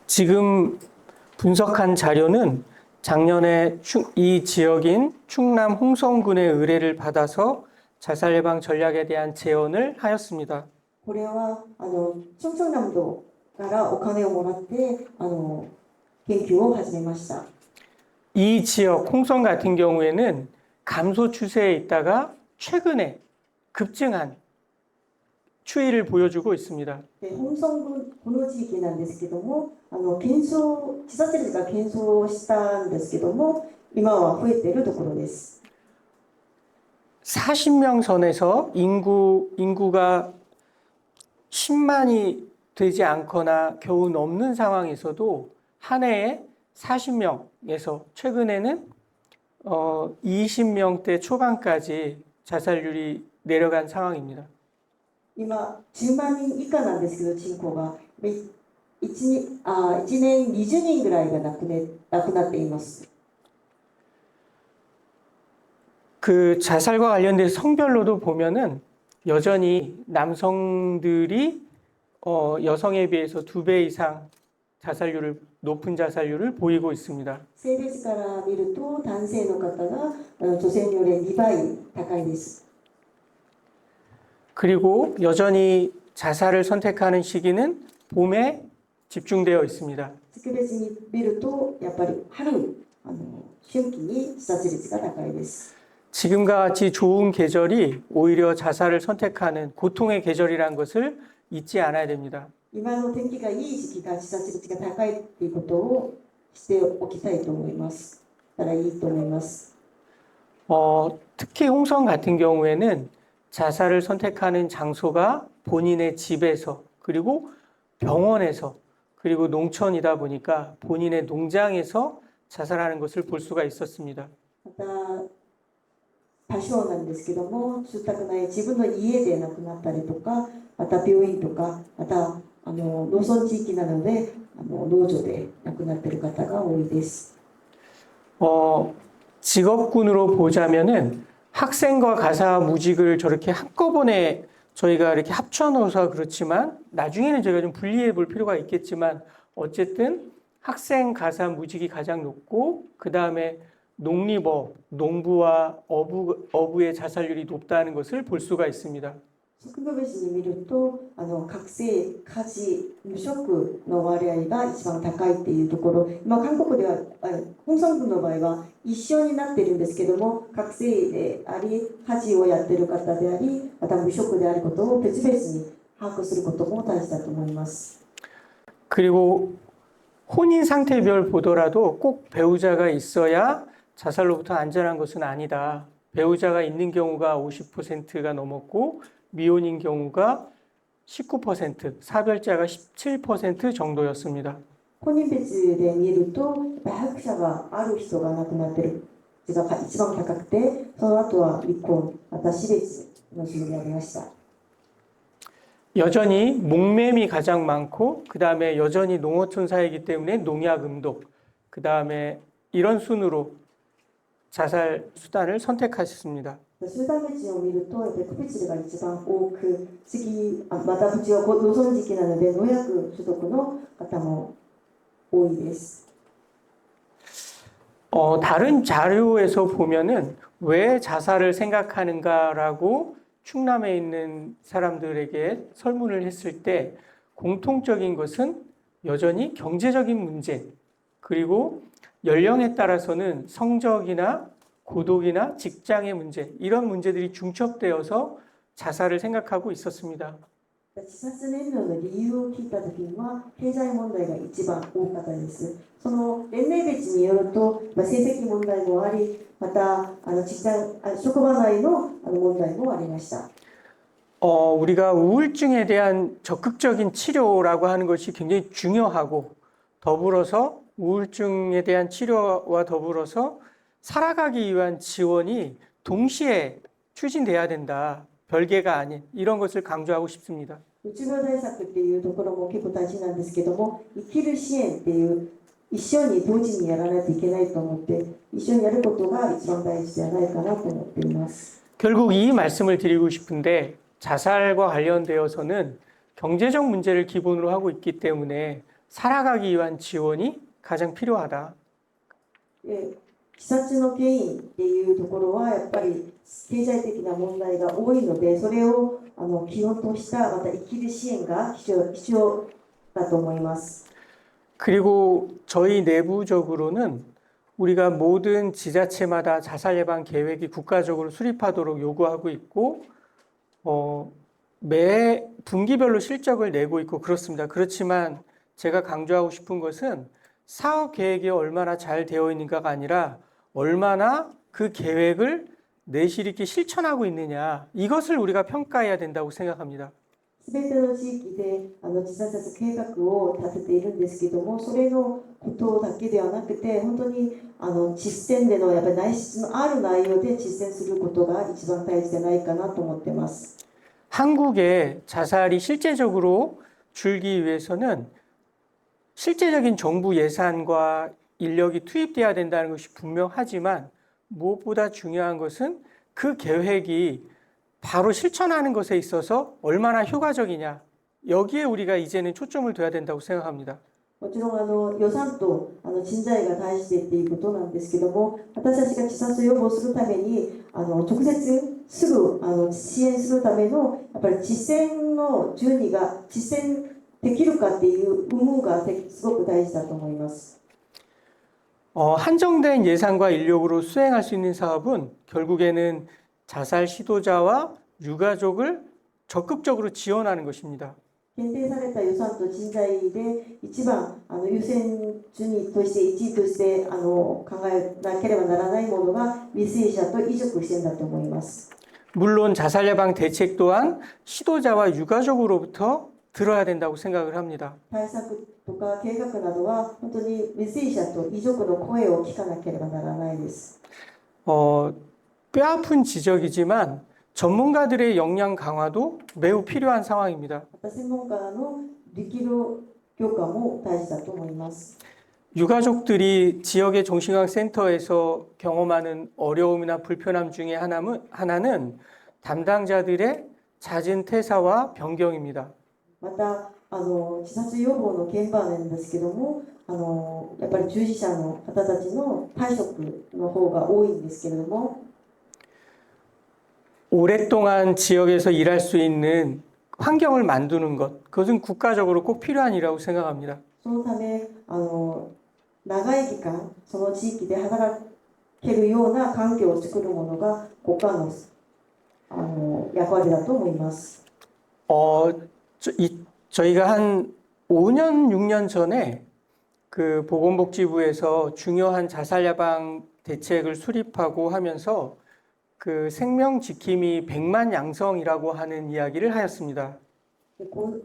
지금 분석한 자료는 작년에 이 지역인 충남 홍성군의 의뢰를 받아서 자살 예방 전략에 대한 제언을 하였습니다. これはチョンチョン南道からお金をもらって研究を始めました。 이 지역 홍성 같은 경우에는 감소 추세에 있다가 최근에 급증한 추이를 보여주고 있습니다. で本村郡この地域なんですけども自殺率が減少したんですけども今は増えているところです。 40명 선에서 인구가 10만이 되지 않거나 겨우 넘는 상황에서도 한 해에 40명에서 최근에는 20명대 초반까지 자살률이 내려간 상황입니다. 今10万人以下なんですけど人口が1年20人ぐらいが亡くなっています。 그 자살과 관련된 성별로도 보면은 여전히 남성들이 여성에 비해서 2배 이상 높은 자살률을 보이고 있습니다. 性別から見ると男性の方が女性により2倍高いです。 그리고 여전히 자살을 선택하는 시기는 봄에 집중되어 있습니다. 月別に見るとやっぱり春春季に自殺率が高いです。 지금과 같이 좋은 계절이 오히려 자살을 선택하는 고통의 계절이라는 것을 잊지 않아야 됩니다. 今の天気がいい時期が自殺率が高いっていうことをしておきたいと思います。だからいいと思います。 특히 홍성 같은 경우에는 자살을 선택하는 장소가 본인의 집에서 그리고 병원에서 그리고 농촌이다 보니까 본인의 농장에서 자살하는 것을 볼 수가 있었습니다. また多少なんですけども住宅内自分の家で亡くなったりとかまた病院とかまた農村地域なので農場で亡くなっている方が多いです。 직업군으로 보자면은 학생과 가사 무직을 저렇게 한꺼번에 저희가 이렇게 합쳐놓아서 그렇지만 나중에는 저희가 좀 분리해 볼 필요가 있겠지만 어쨌든 학생 가사 무직이 가장 높고 그 다음에 농립업, 농부와 어부의 자살률이 높다는 것을 볼 수가 있습니다. 職業別に見ると学生、家事、無職の割合が一番高いっていうところ今韓国では本村郡の場合は一緒になってるんですけども学生であり家事をやってる方でありまた無職であることを別々に把握することも大事だと思います。 그리고 혼인 상태별 보더라도 꼭 배우자가 있어야 자살로부터 안전한 것은 아니다. 배우자가 있는 경우가 50%가 넘었고 미혼인 경우가 19%, 사별자가 17% 정도였습니다. 本人別で見ると早者がある人が亡くなっている率が一番高くてその後は離婚また死別の数になりました。 여전히 목매미 가장 많고 그 다음에 여전히 농어촌 사회이기 때문에 농약 음독 그 다음에 이런 순으로 자살 수단을 선택하셨습니다. 集団別を見るとやっぱり区別が一番多くまたうちは農村時期なので農薬所得の方も多いです。 다른 자료에서 보면은 왜 자살을 생각하는가라고 충남에 있는 사람들에게 설문을 했을 때 공통적인 것은 여전히 경제적인 문제 그리고 연령에 따라서는 성적이나 고독이나 직장의 문제 이런 문제들이 중첩되어서 자살을 생각하고 있었습니다. 自殺燃料の理由を聞いたときには、経済問題が一番多かったです。その年齢別によると、成績問題もあり、また職場内の問題もありました。 우리가 우울증에 대한 적극적인 치료라고 하는 것이 굉장히 중요하고 더불어서 우울증에 대한 치료와 더불어서 살아가기 위한 지원이 동시에 추진돼야 된다. 별개가 아닌 이런 것을 강조하고 싶습니다. うつ病対策っていうところも結構大事なんですけども、生きる支援っていう一緒に同時にやらないといけないと思って、一緒にやることが一番大事じゃないかなと思っています。 결국 이 말씀을 드리고 싶은데 자살과 관련되어서는 경제적 문제를 기본으로 하고 있기 때문에 살아가기 위한 지원이 가장 필요하다. 自殺の原因っていうところはやっぱり経済的な問題が多いので、それを基本としたまた生きる支援が必要だと思います。 그리고 저희 내부적으로는 우리가 모든 지자체마다 자살 예방 계획이 국가적으로 수립하도록 요구하고 있고 매 분기별로 실적을 내고 있고 그렇습니다. 그렇지만 제가 강조하고 싶은 것은 사업 계획이 얼마나 잘 되어 있는가가 아니라 얼마나 그 계획을 내실 있게 실천하고 있느냐, 이것을 우리가 평가해야 된다고 생각합니다. すべての地域で自殺計画を立てているんですけども、それのことだけではなくて、本当に実践でのやっぱり内質のある内容で実践することが一番大事じゃないかなと思ってます。 한국에 자살이 실제적으로 줄기 위해서는 실제적인 정부 예산과 인력이 투입돼야 된다는 것이 분명하지만 무엇보다 중요한 것은 그 계획이 바로 실천하는 것에 있어서 얼마나 효과적이냐, 여기에 우리가 이제는 초점을 둬야 된다고 생각합니다. もちろん予算と人材が大事でっていうことなんですけども、私たちが自殺予防するために直接すぐ支援するためのやっぱり実践の順位が実践できるかっていう有無がすごく大事だと思います。 한정된 예산과 인력으로 수행할 수 있는 사업은 결국에는 자살 시도자와 유가족을 적극적으로 지원하는 것입니다. 限定された予算と人材で一番優先順位として1位として考えなければならないものが未遂者と遺族支援だと思います。 물론 자살 예방 대책 또한 시도자와 유가족으로부터 들어야 된다고 생각을 합니다. 対策とか計画などは本当に未遂者と遺族の声を聞かなければならないです。 뼈아픈 지적이지만 전문가들의 역량 강화도 매우 필요한 상황입니다. また専門家の力量強化も大事だと思います。 유가족들이 지역의 정신건강센터에서 경험하는 어려움이나 불편함 중에 하나는 담당자들의 잦은 퇴사와 변경입니다. また自殺予防の現場なんですけども、やっぱり従事者の方たちの退職の方が多いんですけれども、 오랫동안 지역에서 일할 수 있는 환경을 만드는 것, 그것은 국가적으로 꼭 필요한 일이라고 생각합니다. そのため長い期間その地域で働けるような環境を作るものが国家の役割だと思います。 저희가 한 5년, 6년 전에 그 보건복지부에서 중요한 자살 예방 대책을 수립하고 하면서 그 생명 지킴이 100만 양성이라고 하는 이야기를 하였습니다. 5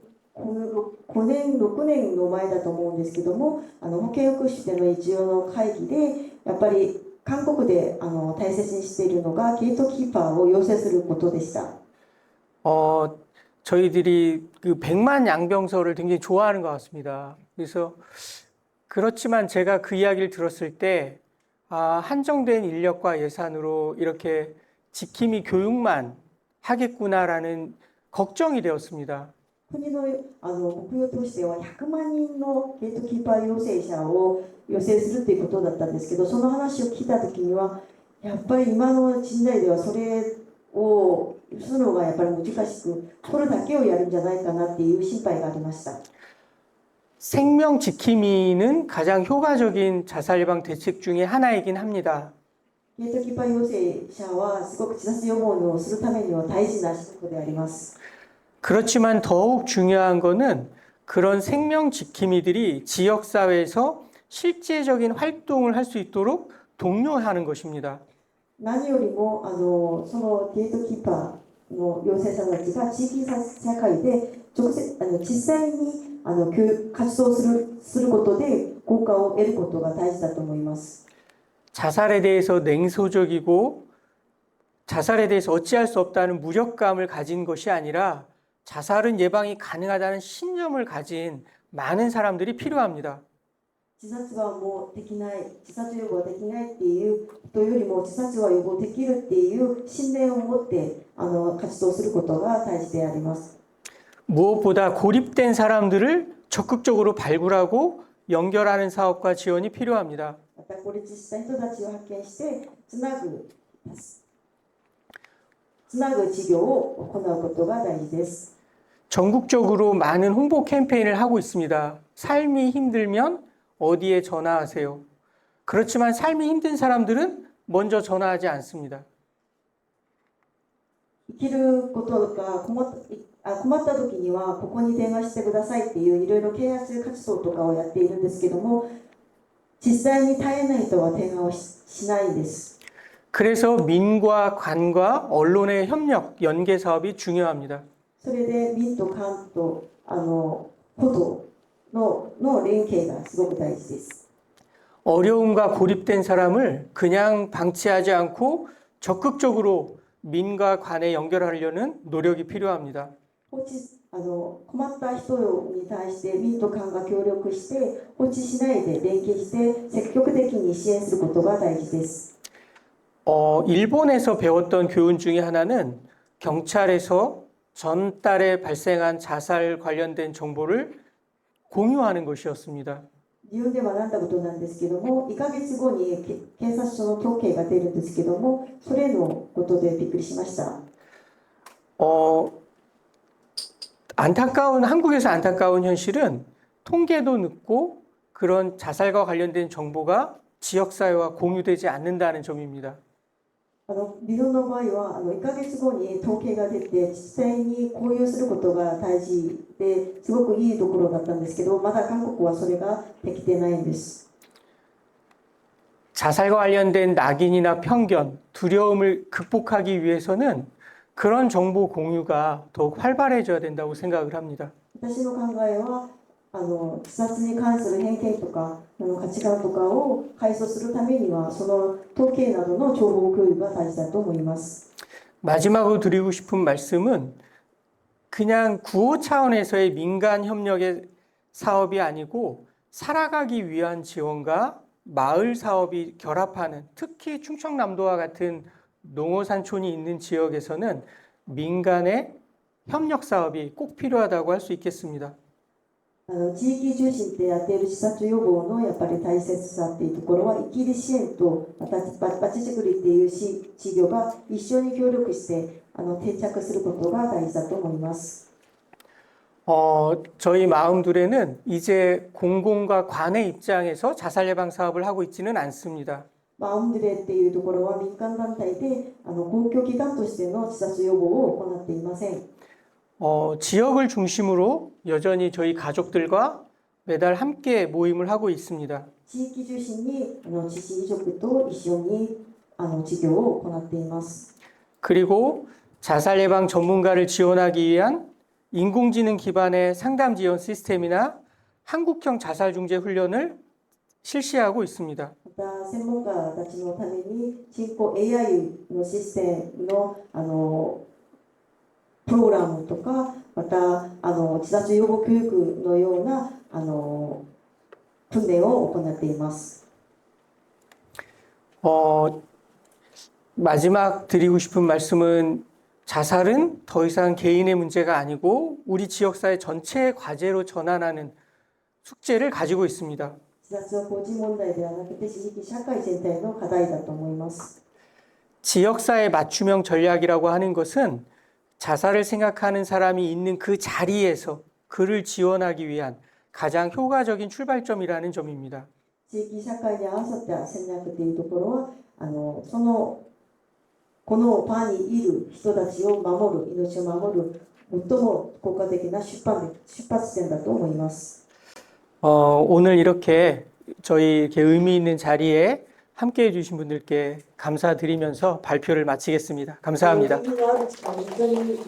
年、6年の前だと思うんですけども、保健福祉での一応の会議で、やっぱり韓国で大切にしているのがゲートキーパーを要請することでした。 저희들이 그 100만 양병서를 굉장히 좋아하는 것 같습니다. 그래서 그렇지만 제가 그 이야기를 들었을 때 한정된 인력과 예산으로 이렇게 지킴이 교육만 하겠구나라는 걱정이 되었습니다. 国の目標としては100万人のゲートキーパー養成者を養成するということだったんですけど、その話を聞いたときにはやっぱり今の時代ではそれをするのがやっぱり難しく、これだけをやるんじゃないかなっていう心配がありました。 생명 지킴이는 가장 효과적인 자살 예방 대책 중에 하나이긴 합니다. ゲートキーパー養成者はすごく自殺予防をするためには大事な仕事であります。 그렇지만 더욱 중요한 거는 그런 생명 지킴이들이 지역사회에서 실제적인 활동을 할 수 있도록 독려하는 것입니다. 何よりもそのゲートキーパーの養成者たちが地域社会で実際に活動することで効果を得ることが大事だと思います。 자살에 대해서 냉소적이고 자살에 대해서 어찌할 수 없다는 무력감을 가진 것이 아니라 자살은 예방이 가능하다는 신념을 가진 많은 사람들이 필요합니다. 自殺はもうできない、自殺予防はできないっていう人よりも自殺は予防できるっていう信念を持って活動することが大事であります。 무엇보다 고립된 사람들을 적극적으로 발굴하고 연결하는 사업과 지원이 필요합니다. また孤立した人たちを発見してつなぐ事業を行うことが大事です。 전국적으로 많은 홍보 캠페인을 하고 있습니다. 삶이 힘들면 어디에 전화하세요. 그렇지만 삶이 힘든 사람들은 먼저 전화하지 않습니다. 生きることが困った時にはここに電話してくださいっていういろいろ啓発活動とかをやっているんですけども、実際に大変な人は電話をしないんです。 그래서 민과 관과 언론의 협력, 연계 사업이 중요합니다. それで民と官と歩道の連携がすごく大事です。 어려움과 고립된 사람을 그냥 방치하지 않고 적극적으로 민과 관에 연결하려는 노력이 필요합니다. 困った人に対して民と官が協力して放置しないで連携して積極的に支援することが大事です。 일본에서 배웠던 교훈 중에 하나는 경찰에서 전달에 발생한 자살 관련된 정보를 공유하는 것이었습니다. 自分で学んだことなんですけども、2ヶ月後に警察署の統計が出るんですけども、それのことでびっくりしました。 한국에서 안타까운 현실은 통계도 늦고 그런 자살과 관련된 정보가 지역사회와 공유되지 않는다는 점입니다. 日本の場合は1ヶ月後に統計が出て実際に共有することが大事ですごくいいところだったんですけど、まだ韓国はそれができてないんです。 자살과 관련된 낙인이나 편견, 두려움을 극복하기 위해서는 그런 정보 공유가 더욱 활발해져야 된다고 생각을 합니다. 私の考えは自殺に関する偏見とか価値観とかを解消するためにはその統計などの情報共有が大事だと思います。 마지막으로 드리고 싶은 말씀은 그냥 구호 차원에서의 민간 협력의 사업이 아니고 살아가기 위한 지원과 마을 사업이 결합하는, 특히 충청남도와 같은 농어산촌이 있는 지역에서는 민간의 협력 사업이 꼭 필요하다고 할 수 있겠습니다. 地域重視でやっている自殺予防のやっぱり大切さっていうところは、生きる支援とまたまちづくりっていう事業が一緒に協力して定着することが大事だと思います。 저희 마음둘에는 이제 공공과 관의 입장에서 자살 예방 사업을 하고 있지는 않습니다. マウンドレっていうところは民間団体で公共機関としての自殺予防を行っていません。 지역을 중심으로 여전히 저희 가족들과 매달 함께 모임을 하고 있습니다. 地域中心に知事遺族と一緒に事業を行っています。 그리고 자살 예방 전문가를 지원하기 위한 인공지능 기반의 상담 지원 시스템이나 한국형 자살 중재 훈련을 실시하고 있습니다. また専門家たちのために人工 AI のシステムのプログラムとか、また自殺予防教育のような訓練を行っています。 마지막 드리고 싶은 말씀은 자살은 더 이상 개인의 문제가 아니고 우리 지역사회 전체의 과제로 전환하는 숙제를 가지고 있습니다. 自殺は個人問題ではなくて地域社会全体の課題だと思います。 지역사회 맞춤형 전략이라고 하는 것은 자살을 생각하는 사람이 있는 그 자리에서 그를 지원하기 위한 가장 효과적인 출발점이라는 점입니다. 地域社会に合わせた戦略というところはこの場にいる人たちを守る、命を守る最も効果的な出発点だと思います。 오늘 이렇게 저희 이렇게 의미 있는 자리에 함께 해주신 분들께 감사드리면서 발표를 마치겠습니다. 감사합니다. 意義のある時間に本当に